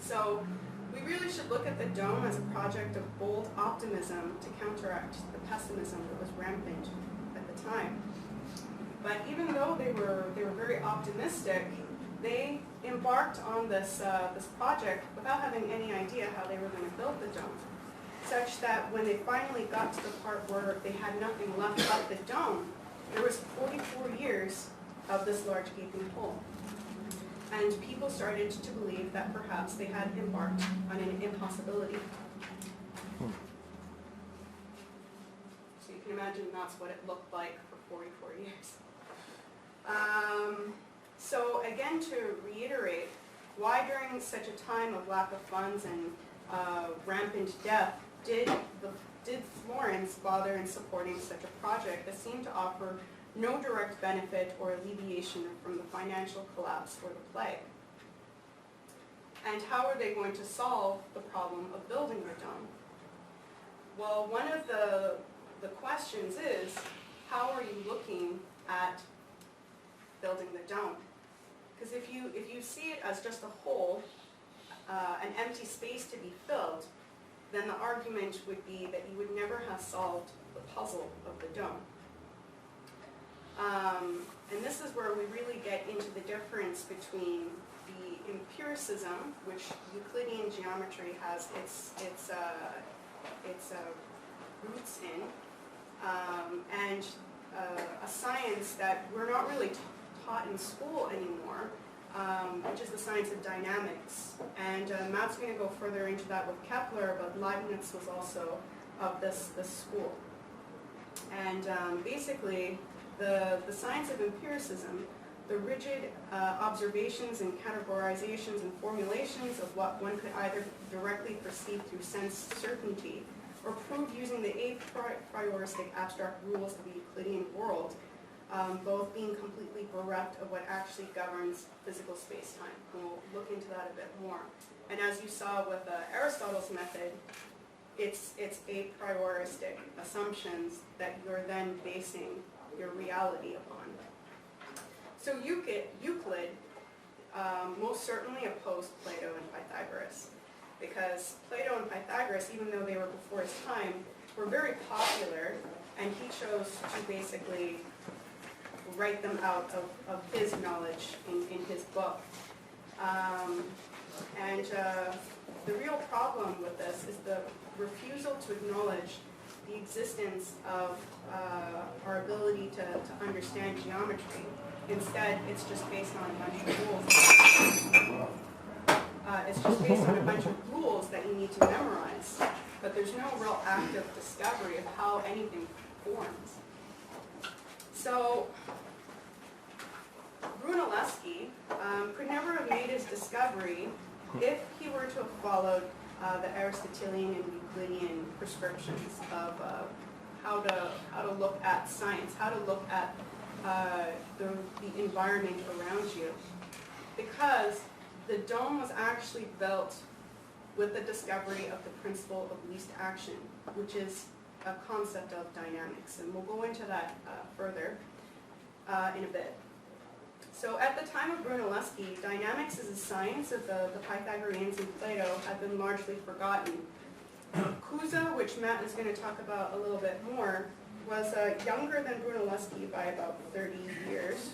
So we really should look at the dome as a project of bold optimism to counteract the pessimism that was rampant at the time. But even though they were very optimistic, they embarked on this project without having any idea how they were going to build the dome, such that when they finally got to the part where they had nothing left but the dome, there was 44 years of this large gaping hole. And people started to believe that perhaps they had embarked on an impossibility. So you can imagine that's what it looked like for 44 years. So again, to reiterate, why during such a time of lack of funds and rampant death did Florence bother in supporting such a project that seemed to offer no direct benefit or alleviation from the financial collapse or the plague? And how are they going to solve the problem of building the dome? Well, one of the questions is, how are you looking at building the dome? Because if you see it as just a hole, an empty space to be filled, then the argument would be that you would never have solved the puzzle of the dome. And this is where we really get into the difference between the empiricism, which Euclidean geometry has its roots in, and a science that we're not really taught in school anymore, which is the science of dynamics. And Matt's going to go further into that with Kepler, but Leibniz was also of this school. And basically, the science of empiricism, the rigid observations and categorizations and formulations of what one could either directly perceive through sense certainty or prove using the a prioristic abstract rules of the Euclidean world, both being completely bereft of what actually governs physical space-time. We'll look into that a bit more. And as you saw with Aristotle's method, it's a prioristic assumptions that you're then basing your reality upon. So Euclid most certainly opposed Plato and Pythagoras, because Plato and Pythagoras, even though they were before his time, were very popular, and he chose to basically write them out of his knowledge in his book. The real problem with this is the refusal to acknowledge the existence of our ability to understand geometry. Instead, it's just based on a bunch of rules. It's just based on a bunch of rules that you need to memorize, but there's no real active discovery of how anything forms. So, Brunelleschi could never have made his discovery if he were to have followed the Aristotelian and Euclidean prescriptions of how to look at science, how to look at the environment around you, because the dome was actually built with the discovery of the principle of least action, which is a concept of dynamics, and we'll go into that further in a bit. So at the time of Brunelleschi, dynamics as a science of the Pythagoreans and Plato had been largely forgotten. Cusa, which Matt is going to talk about a little bit more, was younger than Brunelleschi by about 30 years,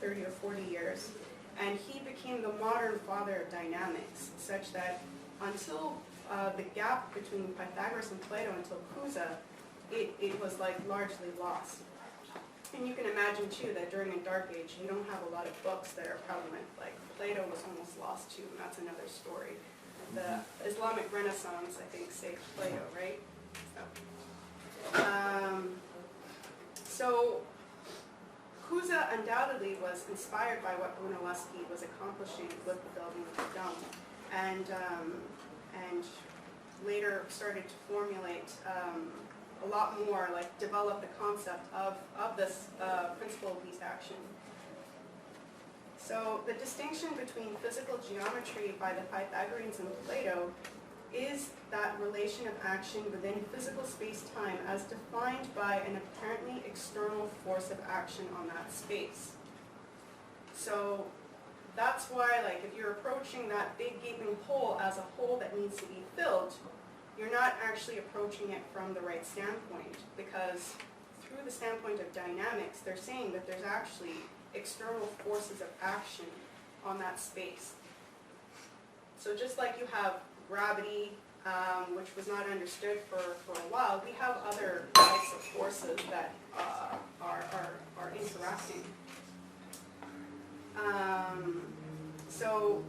30 or 40 years, and he became the modern father of dynamics, such that until the gap between Pythagoras and Plato, until Cusa, it was like largely lost. And you can imagine too that during a dark age you don't have a lot of books that are prevalent. Like Plato was almost lost too, and that's another story. The Islamic Renaissance, I think, saved Plato, right? So Cusa undoubtedly was inspired by what Brunelleschi was accomplishing with the building of the dome, and later started to formulate a lot more, like develop the concept of this principle of least action. So the distinction between physical geometry by the Pythagoreans and Plato is that relation of action within physical space-time as defined by an apparently external force of action on that space. So that's why, like, if you're approaching that big gaping hole as a hole that needs to be filled, you're not actually approaching it from the right standpoint, because through the standpoint of dynamics, they're saying that there's actually external forces of action on that space. So just like you have gravity, which was not understood for a while, we have other types of forces that are interacting. So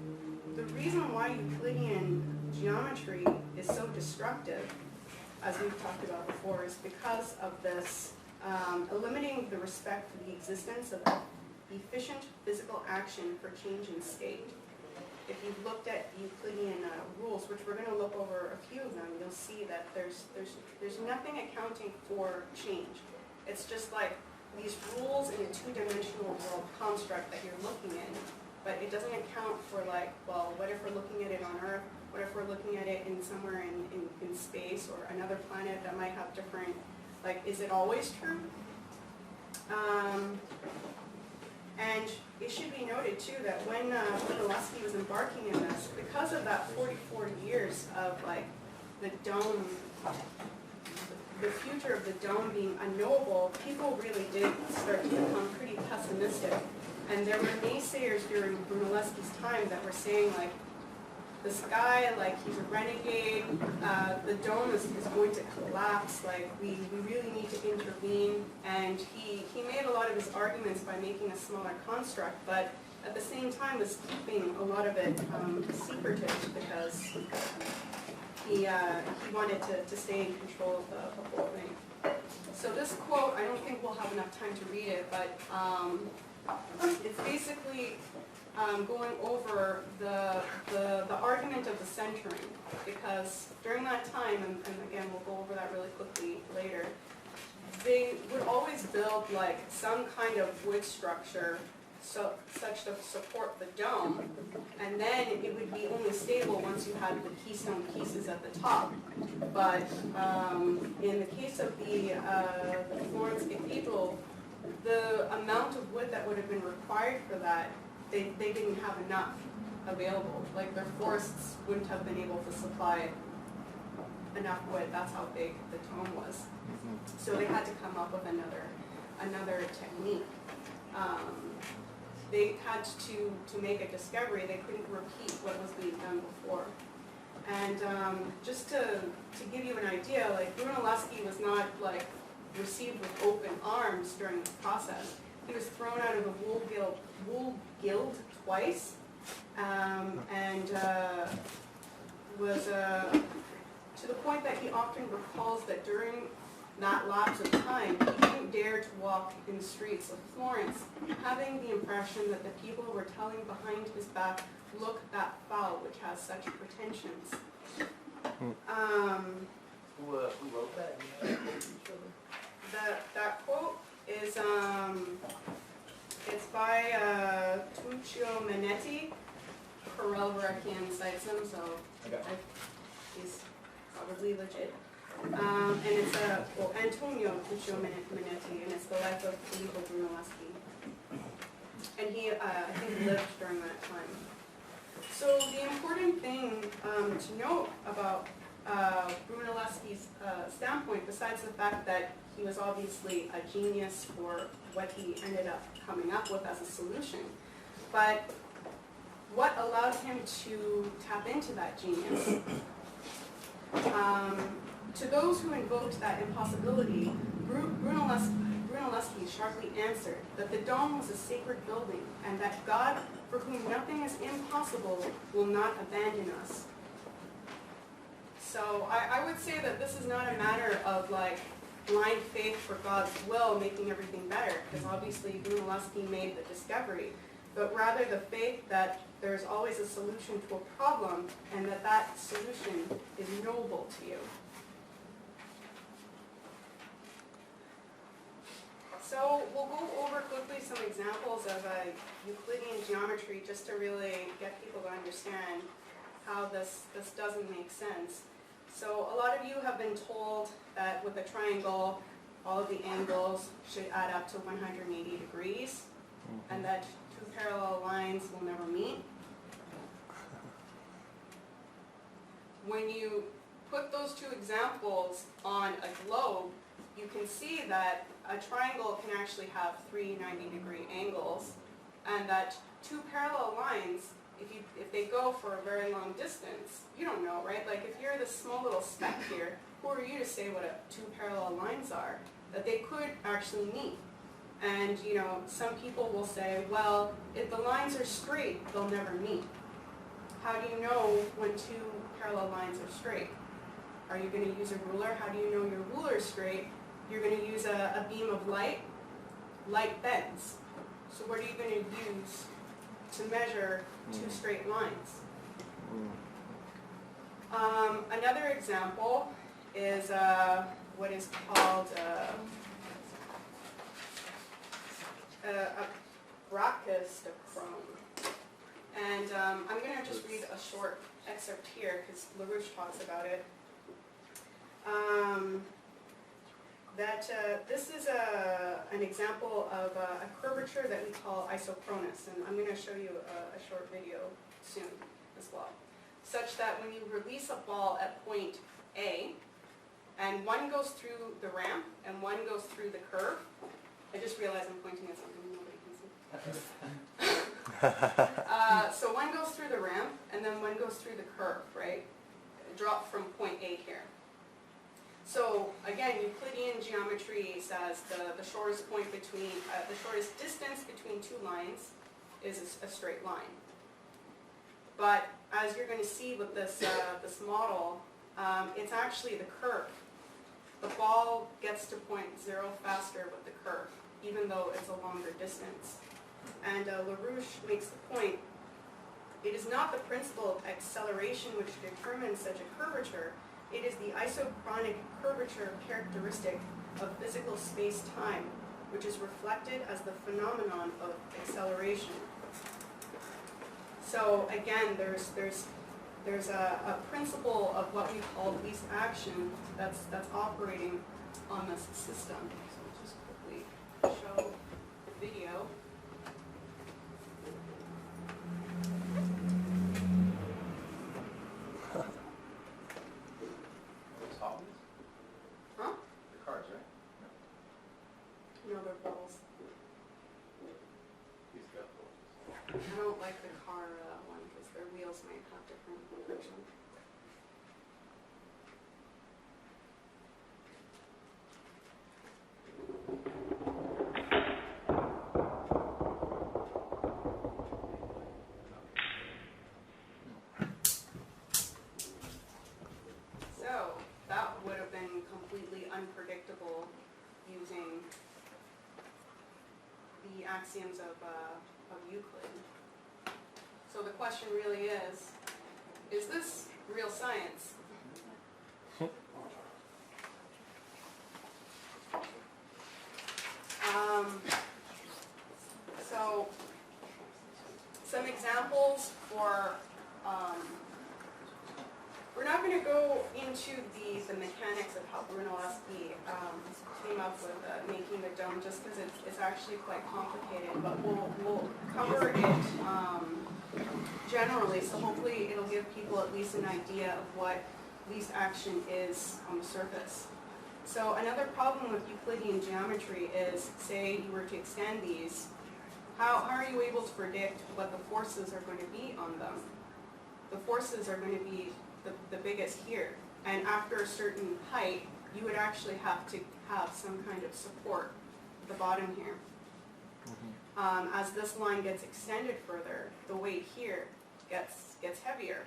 the reason why Euclidean geometry is so destructive, as we've talked about before, is because of this eliminating the respect for the existence of efficient physical action for change in state. If you've looked at Euclidean rules, which we're going to look over a few of them, you'll see that there's nothing accounting for change. It's just like these rules in a two-dimensional world construct that you're looking in, but it doesn't account for, like, well, what if we're looking at it on Earth? What if we're looking at it in somewhere in space or another planet that might have different, like, is it always true? And it should be noted too that when Brunelleschi was embarking in this, because of that 44 years of, like, the dome, the future of the dome being unknowable, people really did start to become pretty pessimistic. And there were naysayers during Brunelleschi's time that were saying, like, this guy, like, he's a renegade, the dome is going to collapse, like, we really need to intervene. And he made a lot of his arguments by making a smaller construct, but at the same time was keeping a lot of it secretive because he wanted to stay in control of the whole thing. So this quote, I don't think we'll have enough time to read it, but it's basically going over the argument of the centering, because during that time, and again we'll go over that really quickly later, they would always build like some kind of wood structure such to support the dome, and then it would be only stable once you had the keystone pieces at the top. But in the case of the Florence Cathedral, the amount of wood that would have been required for that, they didn't have enough available. Like their forests wouldn't have been able to supply enough wood. That's how big the dome was. So they had to come up with another technique. They had to make a discovery. They couldn't repeat what was being done before. And just to give you an idea, like Brunelleschi was not like received with open arms during this process. He was thrown out of the wool guild twice, and was to the point that he often recalls that during that lapse of time, he didn't dare to walk in the streets of Florence, having the impression that the people were telling behind his back, "Look, that fowl which has such pretensions." Who wrote that? That quote is it's by Tuccio Manetti. Corel Verrecchian cites him, so he's probably legit. And it's Antonio Tuccio Manetti, and it's the life of Filippo Brunelleschi. And he, I think, lived during that time. So the important thing to note about Brunelleschi's standpoint, besides the fact that he was obviously a genius for what he ended up coming up with as a solution, but what allowed him to tap into that genius? To those who invoked that impossibility, Brunelleschi sharply answered that the dome was a sacred building and that God, for whom nothing is impossible, will not abandon us. So I would say that this is not a matter of like blind faith for God's will making everything better, because obviously Brunelleschi made the discovery, but rather the faith that there's always a solution to a problem and that that solution is noble to you. So we'll go over quickly some examples of Euclidean geometry just to really get people to understand how this doesn't make sense. So a lot of you have been told that with a triangle, all of the angles should add up to 180 degrees, and that two parallel lines will never meet. When you put those two examples on a globe, you can see that a triangle can actually have three 90-degree angles, and that two parallel lines, if they go for a very long distance, you don't know, right? Like if you're this small little speck here, who are you to say what two parallel lines are? That they could actually meet. And you know, some people will say, well, if the lines are straight, they'll never meet. How do you know when two parallel lines are straight? Are you going to use a ruler? How do you know your ruler is straight? You're going to use a beam of light. Light bends. So what are you going to use to measure two straight lines? Another example is what is called a brachistochrone. And I'm going to just read a short excerpt here because LaRouche talks about it. This is an example of a curvature that we call isochronous, and I'm going to show you a short video soon as well. Such that when you release a ball at point A, and one goes through the ramp and one goes through the curve, I just realized I'm pointing at something nobody can see. So one goes through the ramp, and then one goes through the curve, right? Drop from point A here. So again, Euclidean geometry says the shortest point between, the shortest distance between two lines is a straight line. But as you're going to see with this, this model, it's actually the curve. The ball gets to point 0 faster with the curve, even though it's a longer distance. And LaRouche makes the point, it is not the principle of acceleration which determines such a curvature, it is the isochronic curvature characteristic of physical space-time, which is reflected as the phenomenon of acceleration. So again, there's a principle of what we call least action that's operating on this system. So I'll just quickly show the video. Those Hot Wheels? Huh? The cars, right? No, they're balls. He's got those. I don't like the car one because their wheels might have different function. So that would have been completely unpredictable using the axioms of Euclid. So the question really is this real science? So some examples for, we're not going to go into the mechanics of how Brunelleschi came up with making the dome, just because it's actually quite complicated, but we'll cover it generally, so hopefully it'll give people at least an idea of what least action is on the surface. So another problem with Euclidean geometry is, say you were to extend these, how are you able to predict what the forces are going to be on them? The forces are going to be the biggest here, and after a certain height, you would actually have to have some kind of support at the bottom here. As this line gets extended further, the weight here gets heavier.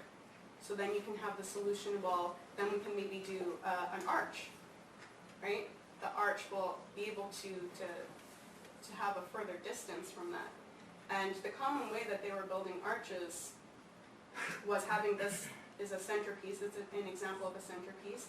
So then you can have the solution, well, then we can maybe do an arch, right? The arch will be able to have a further distance from that. And the common way that they were building arches was having this is a centerpiece. It's an example of a centerpiece.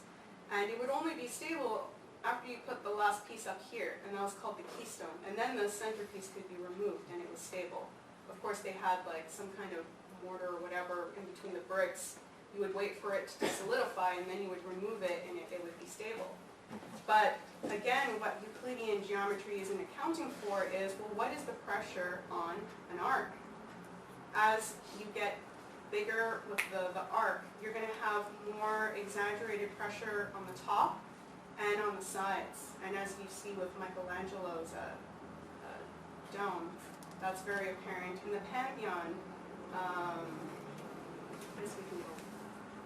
And it would only be stable after you put the last piece up here, and that was called the keystone. And then the centerpiece could be removed and it was stable. Of course, they had like some kind of mortar or whatever in between the bricks. You would wait for it to solidify, and then you would remove it, and it would be stable. But again, what Euclidean geometry isn't accounting for is, well, what is the pressure on an arc? As you get bigger with the arc, you're going to have more exaggerated pressure on the top and on the sides. And as you see with Michelangelo's dome, that's very apparent. In the Pantheon, I guess we can go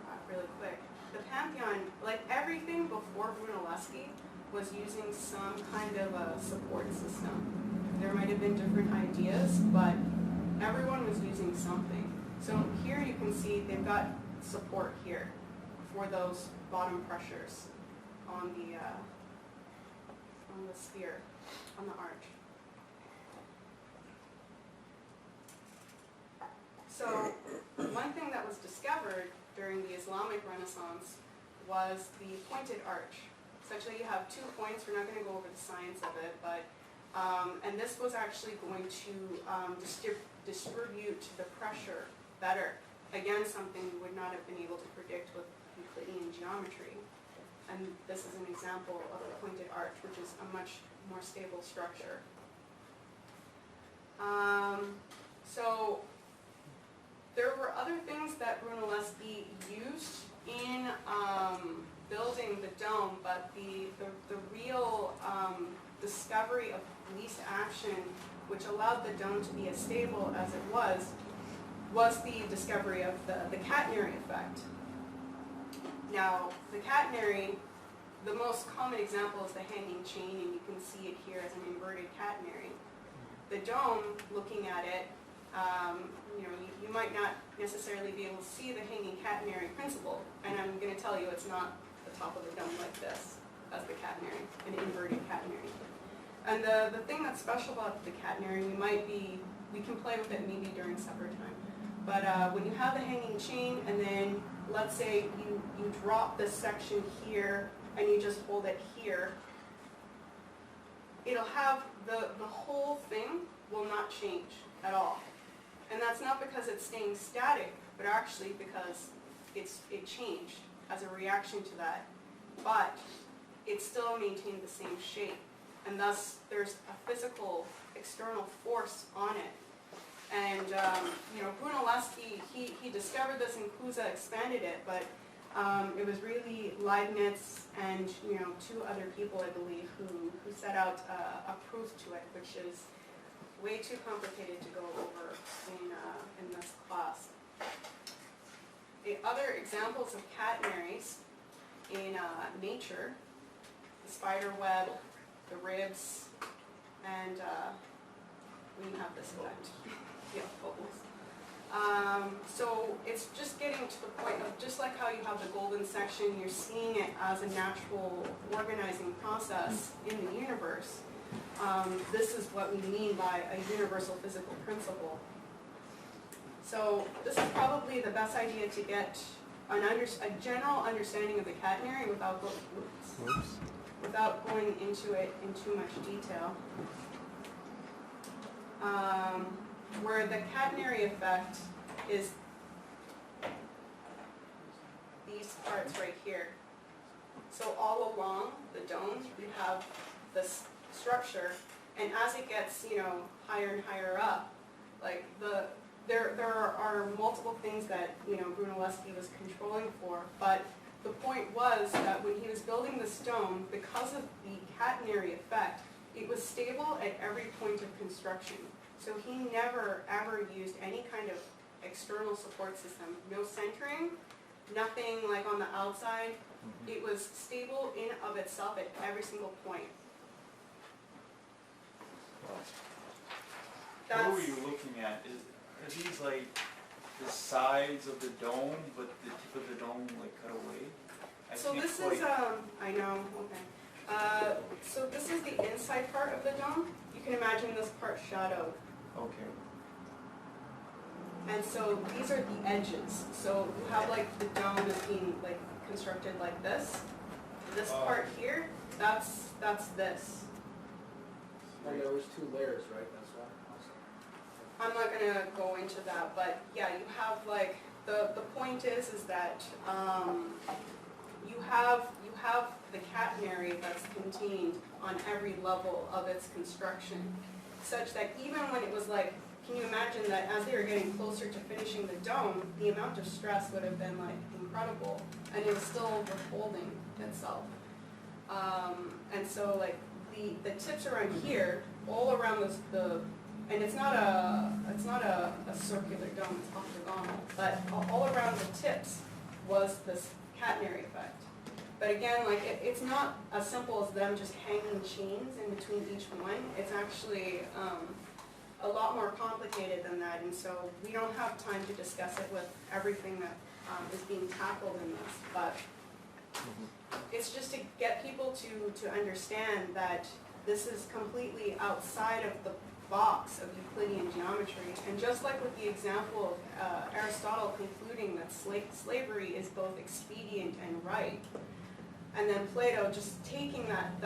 back really quick. The Pantheon, like everything before Brunelleschi, was using some kind of a support system. There might have been different ideas, but everyone was using something. So here you can see they've got support here for those bottom pressures on the sphere, on the arch. So one thing that was discovered during the Islamic Renaissance was the pointed arch. Essentially you have 2 points. We're not going to go over the science of it, but and this was actually going to distribute the pressure better. Again, something we would not have been able to predict with Euclidean geometry. And this is an example of a pointed arch, which is a much more stable structure. So there were other things that Brunelleschi used in building the dome, but the real discovery of police action, which allowed the dome to be as stable as it was the discovery of the catenary effect. Now, the catenary, the most common example is the hanging chain, and you can see it here as an inverted catenary. The dome, looking at it, you might not necessarily be able to see the hanging catenary principle, and I'm going to tell you it's not the top of the dome like this as the catenary, an inverted catenary. And the thing that's special about the catenary, we can play with it maybe during supper time, but when you have the hanging chain and then let's say you drop this section here and you just hold it here, it'll have the whole thing will not change at all. And that's not because it's staying static, but actually because it changed as a reaction to that. But it still maintained the same shape. And thus there's a physical external force on it. And Brunelleschi, he discovered this and Cusa expanded it, but it was really Leibniz and two other people, I believe, who set out a proof to it, which is way too complicated to go over in this class. The other examples of catenaries in nature, the spider web, the ribs, and we have this effect. Yeah, bubbles. So it's just getting to the point of, just like how you have the golden section, you're seeing it as a natural organizing process in the universe. This is what we mean by a universal physical principle. So this is probably the best idea to get a general understanding of the catenary without going into it in too much detail. Where the catenary effect is these parts right here. So all along the dome, you have this structure, and as it gets, higher and higher up, like there are multiple things that Brunelleschi was controlling for, but the point was that when he was building this dome, because of the catenary effect, it was stable at every point of construction. So he never ever used any kind of external support system, no centering, nothing like on the outside. It was stable in of itself at every single point. What were you looking at? Are these like the sides of the dome, but the tip of the dome like cut away? So this is, I know, okay. So this is the inside part of the dome. You can imagine this part shadowed. Okay. And so these are the edges. So you have like the dome is being like constructed like this. This part here, that's this. And there was 2 layers, right? That's why. I'm not gonna go into that, but yeah, you have like the point is that you have the catenary that's contained on every level of its construction, such that even when it was like, can you imagine that as they were getting closer to finishing the dome, the amount of stress would have been like incredible, and it was still withholding itself. And so like the tips around here, all around and it's not a circular dome, it's octagonal, but all around the tips was this catenary effect. But again, like it's not as simple as them just hanging chains in between each one. It's actually a lot more complicated than that, and so we don't have time to discuss it with everything that is being tackled in this. But it's just to get people to understand that this is completely outside of the box of Euclidean geometry. And just like with the example of Aristotle concluding that slavery is both expedient and right, and then Plato just taking that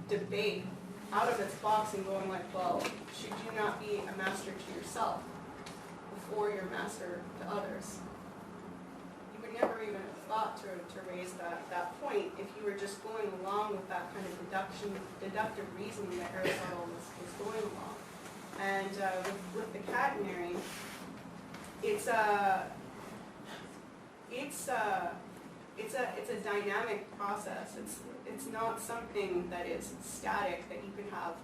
debate out of its box and going like, well, should you not be a master to yourself before you're master to others? You would never even have thought to raise that point if you were just going along with that kind of deductive reasoning that Aristotle was going along. And with the catenary, it's a dynamic process. It's not something that is static that you can have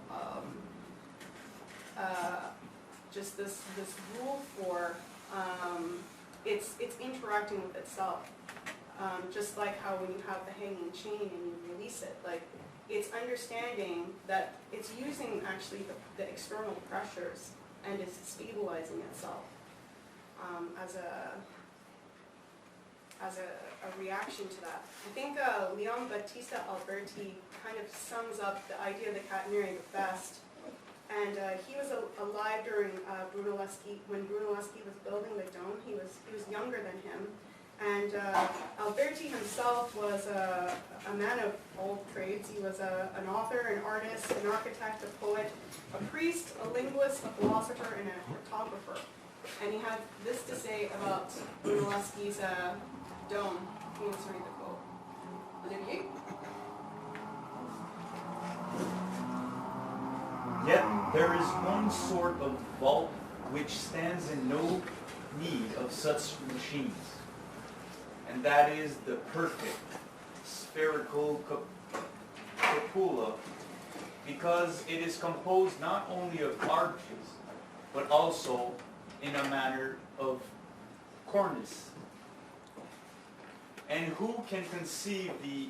just this rule for. It's interacting with itself. Just like how when you have the hanging chain and you release it, like it's understanding that it's using actually the external pressures and is stabilizing itself as a reaction to that. I think Leon Battista Alberti kind of sums up the idea of the catenary the best. And he was alive during Brunelleschi, when Brunelleschi was building the dome. He was younger than him. And Alberti himself was a man of all trades. He was an author, an artist, an architect, a poet, a priest, a linguist, a philosopher, and a photographer. And he had this to say about Brunelleschi's dome. Let me just read the quote. Olivier? Yet there is one sort of vault which stands in no need of such machines, and that is the perfect spherical cupola, because it is composed not only of arches, but also in a manner of cornice. And who can conceive the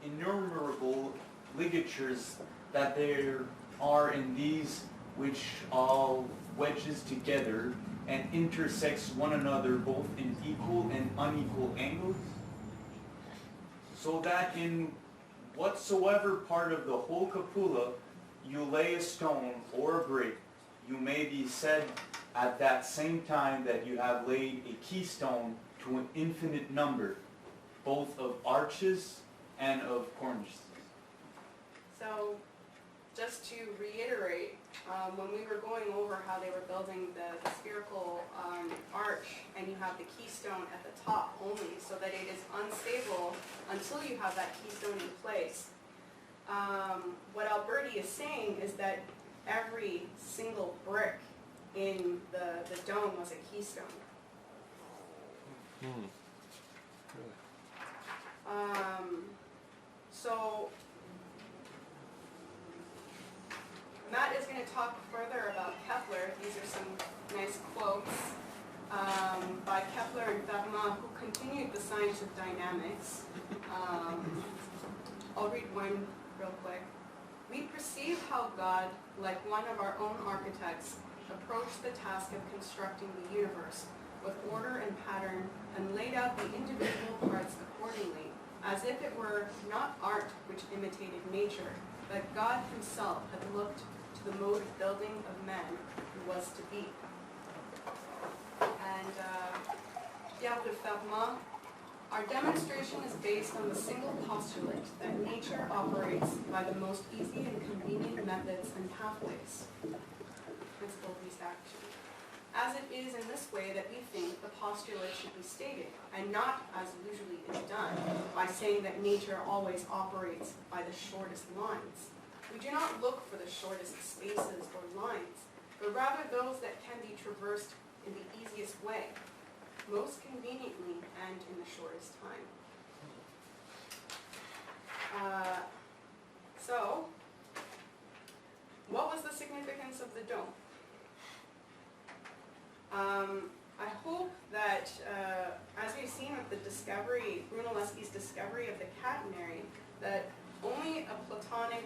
innumerable ligatures that there are in these, which all wedges together and intersects one another both in equal and unequal angles, so that in whatsoever part of the whole cupola you lay a stone or a brick, you may be said at that same time that you have laid a keystone to an infinite number, both of arches and of cornices. So, just to reiterate, when we were going over how they were building the spherical arch, and you have the keystone at the top only, so that it is unstable until you have that keystone in place. What Alberti is saying is that every single brick in the dome was a keystone. So Matt is going to talk further about Kepler. These are some nice quotes by Kepler and Fermat, who continued the science of dynamics. I'll read one real quick. We perceive how God, like one of our own architects, approached the task of constructing the universe with order and pattern and laid out the individual parts accordingly, as if it were not art which imitated nature, but God himself had looked to the mode of building of men who was to be. And Pierre de Fermat, our demonstration is based on the single postulate that nature operates by the most easy and convenient methods and pathways. Principle of least action. As it is in this way that we think the postulate should be stated, and not as usually is done, by saying that nature always operates by the shortest lines. We do not look for the shortest spaces or lines, but rather those that can be traversed in the easiest way, most conveniently and in the shortest time. So, what was the significance of the dome? I hope that, as we've seen with the discovery, Brunelleschi's discovery of the catenary, that only a Platonic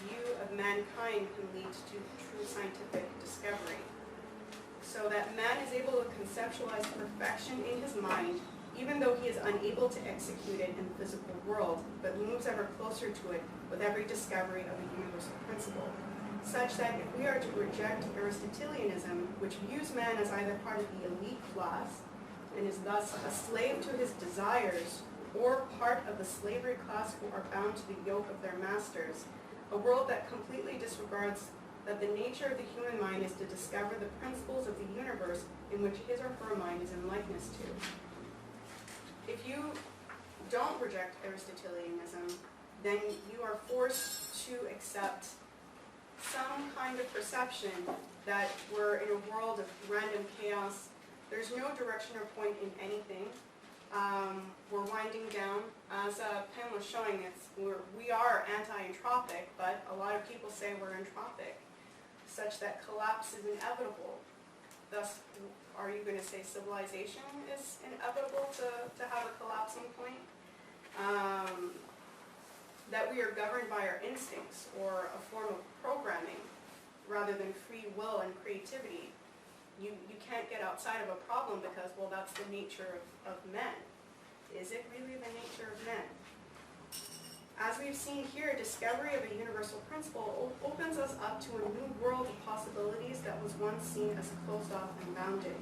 view of mankind can lead to true scientific discovery. So that man is able to conceptualize perfection in his mind, even though he is unable to execute it in the physical world, but moves ever closer to it with every discovery of a universal principle. Such that if we are to reject Aristotelianism, which views man as either part of the elite class, and is thus a slave to his desires, or part of the slavery class who are bound to the yoke of their masters, a world that completely disregards that the nature of the human mind is to discover the principles of the universe in which his or her mind is in likeness to. If you don't reject Aristotelianism, then you are forced to accept some kind of perception that we're in a world of random chaos. There's no direction or point in anything. We're winding down. As Pam was showing, we are anti-entropic, but a lot of people say we're entropic, such that collapse is inevitable. Thus, are you going to say civilization is inevitable to have a collapsing point? That we are governed by our instincts or a form of programming rather than free will and creativity. You can't get outside of a problem because, well, that's the nature of men. Is it really the nature of men? As we've seen here, discovery of a universal principle opens us up to a new world of possibilities that was once seen as closed off and bounded.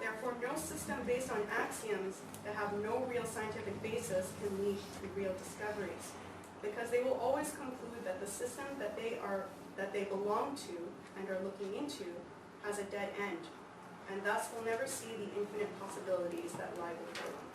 Therefore, no system based on axioms that have no real scientific basis can lead to real discoveries, because they will always conclude that the system that they belong to and are looking into has a dead end, and thus will never see the infinite possibilities that lie before them.